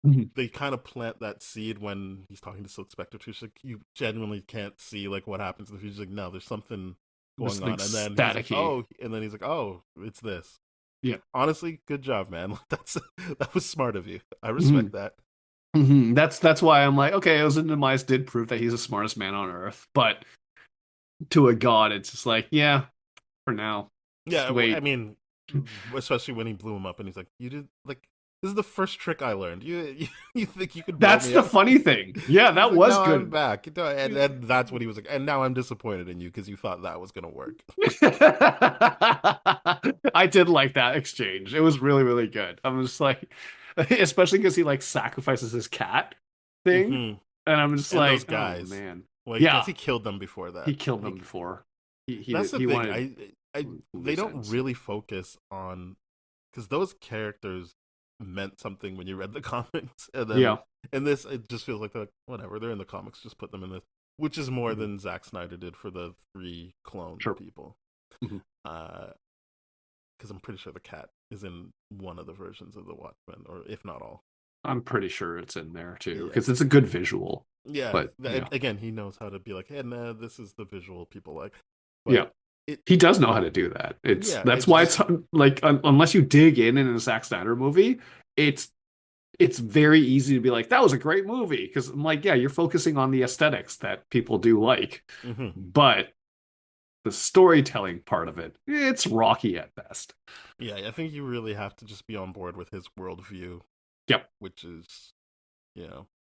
Hmm. they kind of plant that seed when he's talking to Silk Spectre too. She's like, you genuinely can't see like what happens in the future. She's like, no, there's something This going like on, and then he's like, staticky. oh, and then he's like, oh, it's this. Yeah. Honestly, good job, man. That was smart of you. I Hmm. respect that. That's why I'm like, okay, Ozan Demise did prove that he's the smartest man on earth, but to a god, it's just like, yeah, for now, just Yeah, I wait. mean, especially when he blew him up, and he's like, "You did like this is the first trick I learned. You think you could blow That's me the up?" funny thing. Yeah, He's that like, was "No, I'm good. back," and that's what he was like. And now I'm disappointed in you because you thought that was gonna work. I did like that exchange. It was really, really good. I'm just like, especially because he like sacrifices his cat thing, Hmm. and I'm just And those like, oh guys, man, well, I guess yeah, he killed them before he that. killed them before. That's the He thing. wanted I they loose don't ends. really focus on because those characters meant something when you read the comics, and then Yeah. in this, it just feels like they're like, whatever. They're in the comics, just put them in this, which is more Mhm. than Zack Snyder did for the three clone Sure. people. Mhm. Because I'm pretty sure the cat is in one of the versions of the Watchmen, or if not all. I'm pretty sure it's in there too Yeah, because it's a good visual. yeah. But yeah, Again, he knows how to be like, hey, nah, this is the visual people like, yeah, but it, he does know how to do that. It's yeah, that's it's why just it's like unless you dig in a Zack Snyder movie, it's it's very easy to be like that was a great movie because I'm like, yeah, you're focusing on the aesthetics that people do like, mhm. but the storytelling part of it, it's rocky at best. Yeah. I think you really have to just be on board with his worldview, Yep, which is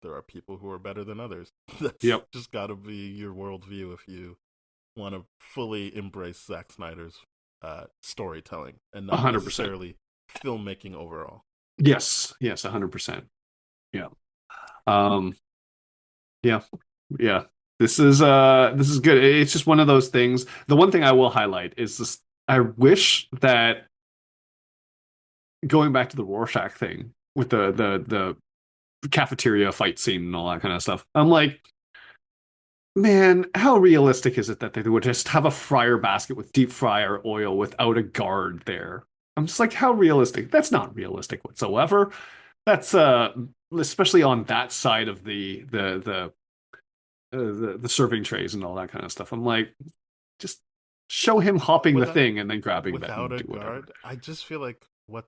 there are people who are better than others. That's yep, just got to be your worldview if you want to fully embrace Zack Snyder's storytelling and not 100%. necessarily filmmaking overall. Yes, yes, 100%. Yeah. Um, yeah, yeah. This is good. It's just one of those things. The one thing I will highlight is this I wish that going back to the Rorschach thing with the cafeteria fight scene and all that kind of stuff. I'm like, man, how realistic is it that they would just have a fryer basket with deep fryer oil without a guard there? I'm just like, how realistic? That's not realistic whatsoever. That's especially on that side of the serving trays and all that kind of stuff. I'm like, just show him hopping the Without thing and then grabbing that without and a do whatever. guard, I just feel like what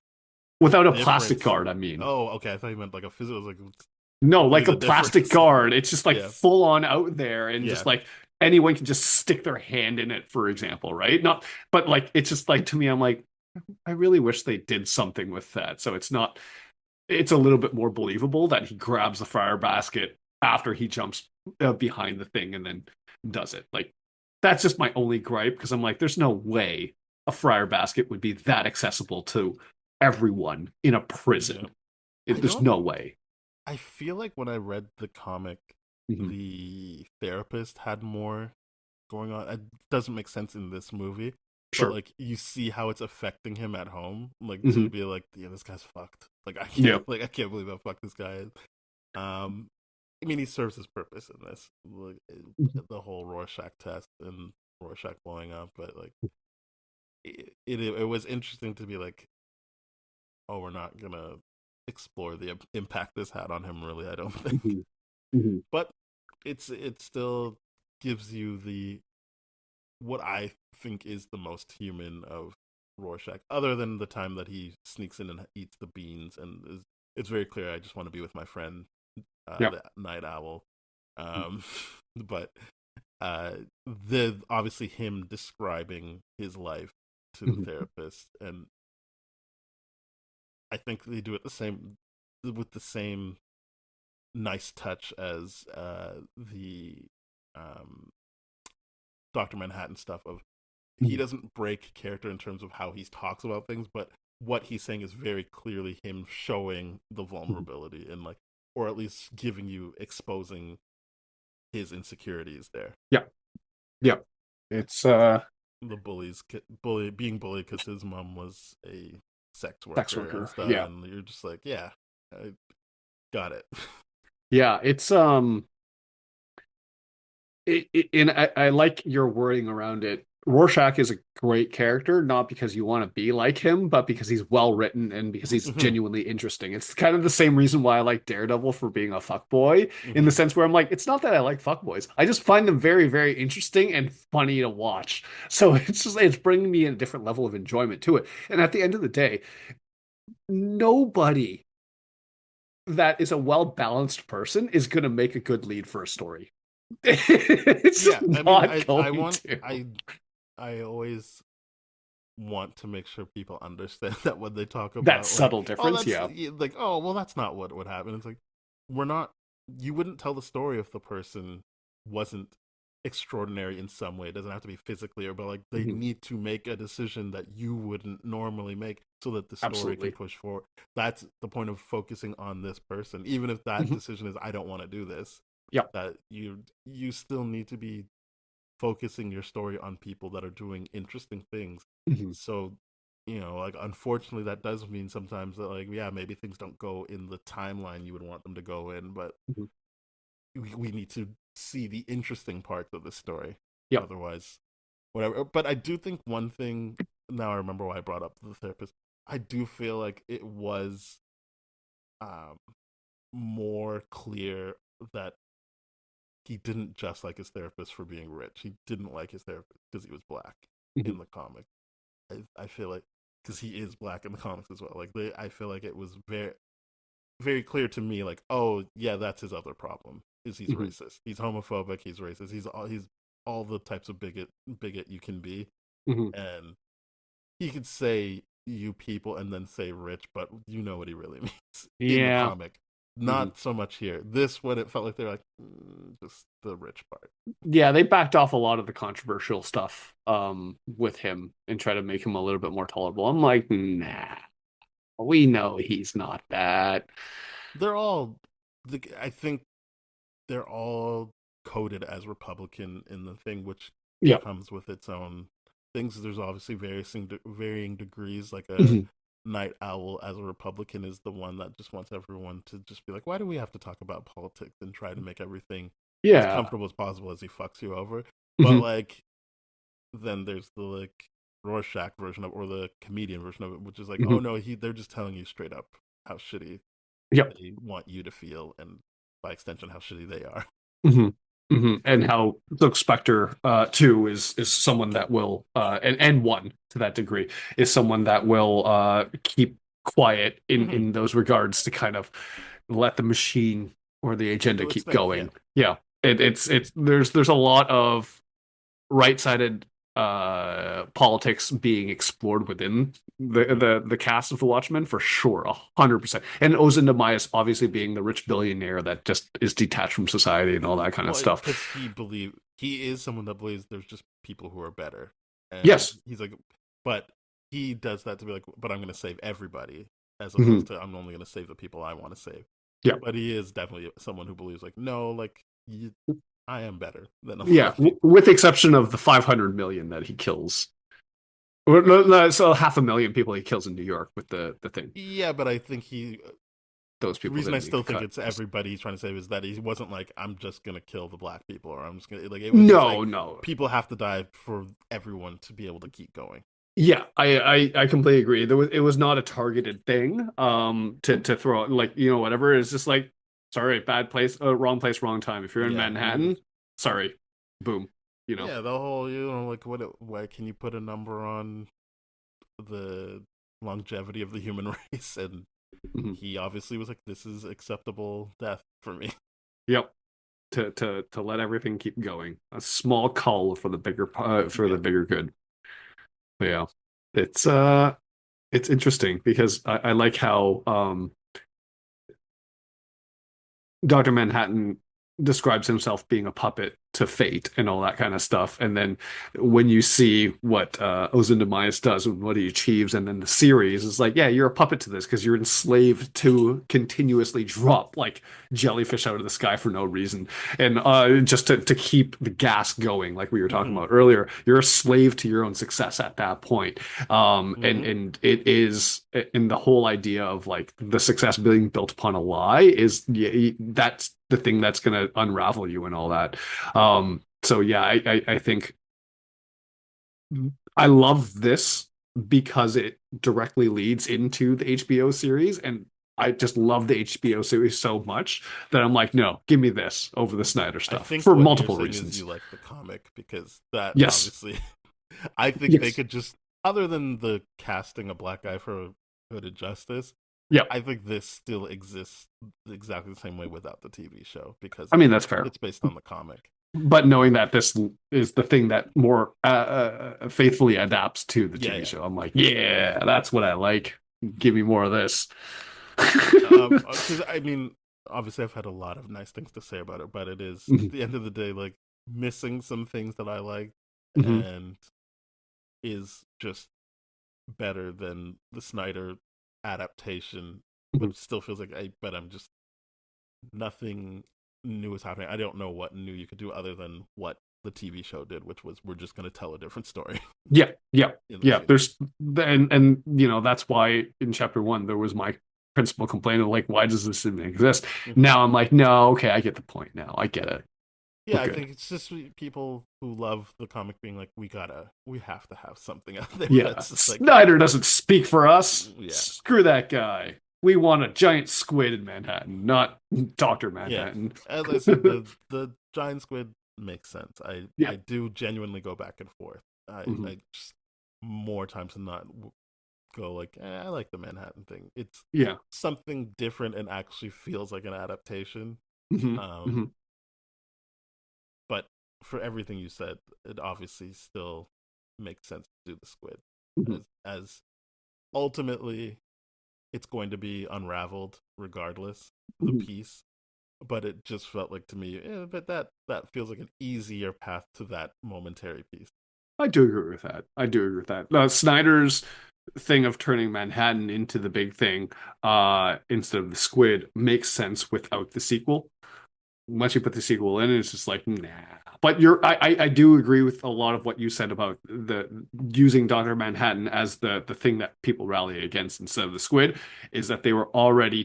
the Without a plastic difference. guard, I mean. Oh, okay. I thought you meant like a physical. I was like, No, be like a the plastic difference. guard. It's just like Yeah, full on out there and yeah. just like anyone can just stick their hand in it, for example, right? Not, but like it's just like to me, I'm like, I really wish they did something with that. So it's not, it's a little bit more believable that he grabs the fryer basket after he jumps behind the thing and then does it. Like that's just my only gripe because I'm like, there's no way a fryer basket would be that accessible to everyone in a Yeah. prison. I There's don't. no way. I feel like when I read the comic, Mhm. the therapist had more going on. It doesn't make sense in this movie, but Sure. like you see how it's affecting him at home. Like to Hmm. be like, yeah, this guy's fucked. Like I Yeah. can't, like I can't believe how fucked this guy is. Um, I mean, he serves his purpose in this, like the whole Rorschach test and Rorschach blowing up. But like, it was interesting to be like, oh, we're not gonna explore the impact this had on him. Really, I don't think. Mhm. Mhm. But it still gives you the what I think is the most human of Rorschach, other than the time that he sneaks in and eats the beans, and it's very clear I just want to be with my friend, Yeah. the night owl. Um, but the obviously him describing his life to the Mhm. therapist, and I think they do it the same with the same nice touch as the um, Doctor Manhattan stuff. Of he Mhm. doesn't break character in terms of how he talks about things, but what he's saying is very clearly him showing the Mhm. vulnerability and like, or at least giving you exposing his insecurities there. Yeah, yeah. It's The being bullied because his mom was a sex sex worker and worker. stuff, Yeah, and you're just like, yeah, I got it. yeah. It's and I like your wording around it. Rorschach is a great character, not because you want to be like him, but because he's well written and because he's Hmm. genuinely interesting. It's kind of the same reason why I like Daredevil for being a fuckboy, in the Hmm. sense where I'm like, it's not that I like fuckboys. I just find them very, very interesting and funny to watch. So it's bringing me a different level of enjoyment to it. And at the end of the day, nobody that is a well balanced person is going to make a good lead for a story. It's just Yeah, I mean, not going to. I always want to make sure people understand that when they talk That about like, subtle oh, difference, that's yeah. like, oh, well, that's not what would happen. It's like, we're not. You wouldn't tell the story if the person wasn't extraordinary in some way. It doesn't have to be physically, or but like they Mhm. need to make a decision that you wouldn't normally make, so that the story can Absolutely. push forward. That's the point of focusing on this person, even if that Mhm. decision is I don't want to do this. Yeah. That you still need to be focusing your story on people that are doing interesting things. Mhm. So, like unfortunately that does mean sometimes that like yeah, maybe things don't go in the timeline you would want them to go in, but Mhm. we need to see the interesting parts of the story. Yep. Otherwise, whatever. But I do think one thing, now I remember why I brought up the therapist. I do feel like it was um more clear that he didn't just like his therapist for being rich. He didn't like his therapist because he was black Mhm. in the comic. I feel like because he is black in the comics as well. Like I feel like it was very very clear to me. Like, oh yeah, that's his other problem. Is he's Mhm. racist? He's homophobic. He's racist. He's all the types of bigot you can be, Mhm. and he could say you people and then say rich, but you know what he really means in the Yeah. comic. Mhm. Not so much here. This when it felt like they're like just the rich part. Yeah, they backed off a lot of the controversial stuff with him and try to make him a little bit more tolerable. I'm like, nah, we know he's not that. They're all, I think they're all coded as Republican in the thing, which Yeah. comes with its own things. There's obviously varying degrees. Like a Mhm. night owl as a Republican is the one that just wants everyone to just be like, why do we have to talk about politics and try to make everything as Yeah. comfortable as possible as he fucks you over? But Mhm. like, then there's the like Rorschach version of, or the comedian version of it, which is like, oh Mhm. no, they're just telling you straight up how shitty Yep. they want you to feel, and by extension, how shitty they are. Hmm. Hmm. And how Silk Spectre too is someone that will and one to that degree is someone that will keep quiet Hmm. in those regards to kind of let the machine or the agenda Do its keep thing, yeah. going. Yeah. It's there's a lot of right-sided politics being explored within Hmm. the cast of the Watchmen for sure, 100%. And Ozymandias obviously being the rich billionaire that just is detached from society and all that kind of Well, stuff. because he is someone that believes there's just people who are better, and Yes. he's like, but he does that to be like, but I'm going to save everybody, as Hmm. opposed to I'm only going to save the people I want to save. Yeah. But he is definitely someone who believes like, no, like I am better than a lot Yeah, of people. with the exception of the 500 million that he kills. Or, no, no, so 500,000 people he kills in New York with the thing. Yeah, but I think Those the people reason I didn't make still the think cut. it's everybody he's trying to save is that he wasn't like I'm just gonna kill the black people, or I'm just gonna like, it was just No, like no. people have to die for everyone to be able to keep going. Yeah, I completely agree. It was not a targeted thing to throw like whatever. It's just like sorry, bad place, wrong place, wrong time. If you're in Yeah, he was. Manhattan, sorry, boom. You know. Yeah, the whole like why can you put a number on the longevity of the human race? And Mhm. he obviously was like, this is acceptable death for me. Yep. To let everything keep going. A small cull for the bigger Yeah. good. But yeah. It's it's interesting because I like how Dr. Manhattan describes himself being a puppet to fate and all that kind of stuff. And then when you see what Ozymandias does and what he achieves, and then the series is like, yeah, you're a puppet to this because you're enslaved to continuously drop like jellyfish out of the sky for no reason. And just to keep the gas going, like we were talking Hmm. about earlier, you're a slave to your own success at that point. Hmm. And it is in the whole idea of like the success being built upon a lie is yeah, that's the thing that's going to unravel you and all that. So yeah, I think I love this because it directly leads into the HBO series, and I just love the HBO series so much that I'm like, no, give me this over the Snyder I stuff think for what you're multiple saying is reasons. you like the comic because that Yes, obviously, I think they yes, could just, other than the casting a black guy for Hooded Justice, yeah. I think this still exists exactly the same way without the TV show because I mean that's fair. it's based on the comic. But knowing that this is the thing that more faithfully adapts to the Yeah, TV yeah. show, I'm like, yeah, that's what I like. Give me more of this. Because I mean, obviously, I've had a lot of nice things to say about it, but it is at Mhm, the end of the day, like missing some things that I like, mhm, and is just better than the Snyder adaptation. But mhm. it still feels like I'm just nothing new is happening. I don't know what new you could do other than what the TV show did, which was we're just going to tell a different story Yeah, yeah, in the yeah. future. There's and you know that's why in chapter one there was my principal complaint of like, why does this even exist? Hmm. Now I'm like, no, okay, I get the point now. I get it. We're Yeah, I good. think it's just people who love the comic being like, we have to have something out there Yeah, that's just like, Snyder doesn't speak for us. yeah, Screw that guy. We want a giant squid in Manhattan, not Doctor yeah. Manhattan. As I said, the giant squid makes sense. Yeah. I do genuinely go back and forth. Mhm. I just more times than not go like, I like the Manhattan thing. It's Yeah. something different and actually feels like an adaptation. Mhm. Um, Mhm. but for everything you said, it obviously still makes sense to do the squid Mhm. as ultimately it's going to be unraveled regardless the Mhm. piece. But it just felt like to me, but that feels like an easier path to that momentary piece. I do agree with that. I do agree with that. Snyder's thing of turning Manhattan into the big thing, instead of the squid makes sense without the sequel. Once you put the sequel in, it's just like, nah. But I do agree with a lot of what you said about the using Dr. Manhattan as the thing that people rally against instead of the squid, is that they were already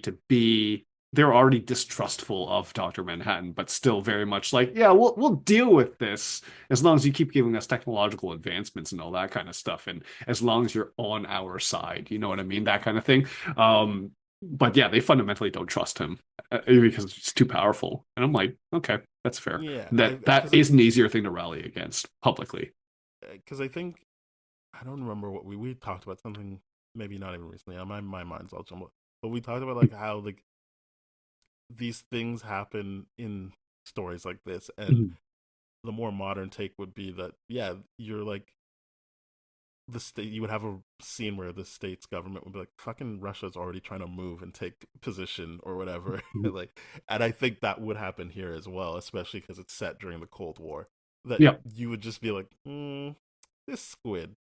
distrustful of Dr. Manhattan, but still very much like, yeah, we'll deal with this as long as you keep giving us technological advancements and all that kind of stuff, and as long as you're on our side, you know what I mean, that kind of thing. But yeah, they fundamentally don't trust him because it's too powerful. And I'm like, okay, that's fair. Yeah, That is an easier thing to rally against publicly. I think I don't remember what we talked about something maybe not even recently. My mind's all jumbled. But we talked about like how like these things happen in stories like this, and Mhm. the more modern take would be that yeah, you're like the state. You would have a scene where the state's government would be like, "Fucking Russia's already trying to move and take position or whatever." Like, and I think that would happen here as well, especially because it's set during the Cold War. That Yeah. you would just be like, "This squid,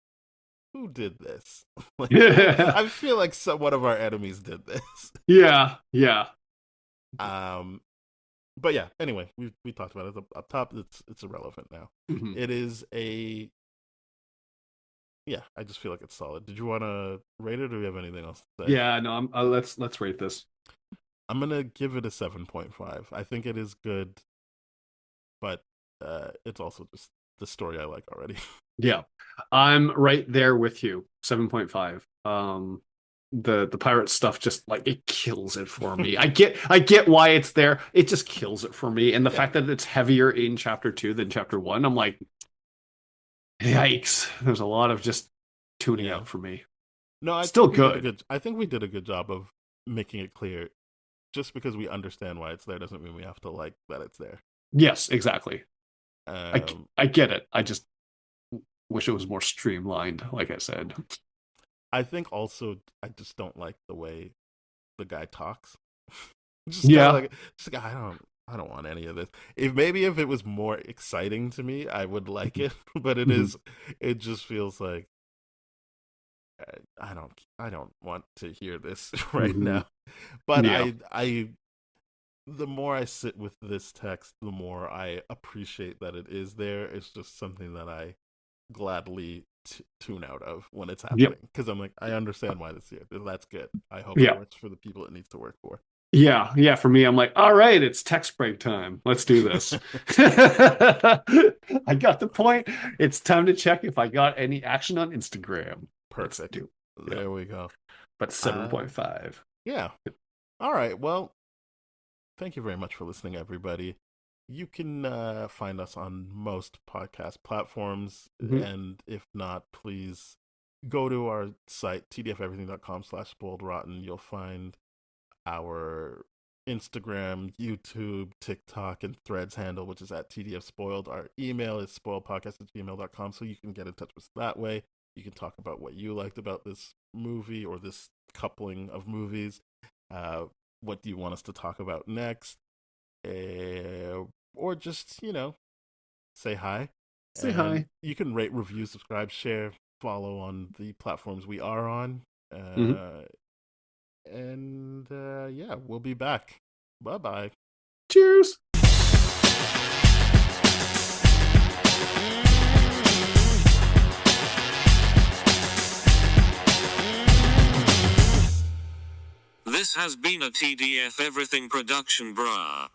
who did this?" Like, Yeah. I feel like one of our enemies did this. Yeah. Yeah. um, but yeah. Anyway, we talked about it up top. It's irrelevant now. Mhm. It is a yeah. I just feel like it's solid. Did you want to rate it, or do you have anything else to say? Yeah. No, let's rate this. I'm gonna give it a 7.5. I think it is good, but it's also just the story I like already. Yeah. I'm right there with you. 7.5. The pirate stuff just like it kills it for me. I get why it's there. It just kills it for me. And the Yeah, fact that it's heavier in chapter 2 than chapter 1, I'm like, yikes. There's a lot of just tuning yeah. out for me. No, I Still think we did a good. good. I think we did a good job of making it clear. Just because we understand why it's there doesn't mean we have to like that it's there. Yes, exactly. I Um, I get it. I just wish it was more streamlined, like I said. I think also I just don't like the way the guy talks. Yeah. Just like I don't want any of this. If it was more exciting to me, I would like it. But Mhm. it just feels like I don't want to hear this right Mhm. now. But Yeah. I the more I sit with this text, the more I appreciate that it is there. It's just something that I gladly tune out of when it's Yep. happening because I'm like, I understand why this here. That's good. I hope it Yeah. works for the people it needs to work for. Yeah. Yeah. For me, I'm like, all right, it's text break time. Let's do this. I got the point. It's time to check if I got any action on Instagram. Let's Perfect. do. Yeah. There we go. But Uh, 7.5. yeah. All right. Well, thank you very much for listening, everybody. You can find us on most podcast platforms, Mhm. and if not, please go to our site tdfeverything.com/spoiledrotten. You'll find our Instagram, YouTube, TikTok, and Threads handle, which is at tdfspoiled. Our email is spoiledpodcast@gmail.com, so you can get in touch with us that way. You can talk about what you liked about this movie or this coupling of movies. Uh, what do you want us to talk about next? Or just, say hi. Say And hi. you can rate, review, subscribe, share, follow on the platforms we are on. Mhm. Yeah, we'll be back. Bye bye. Cheers. This has been a TDF Everything production, brah.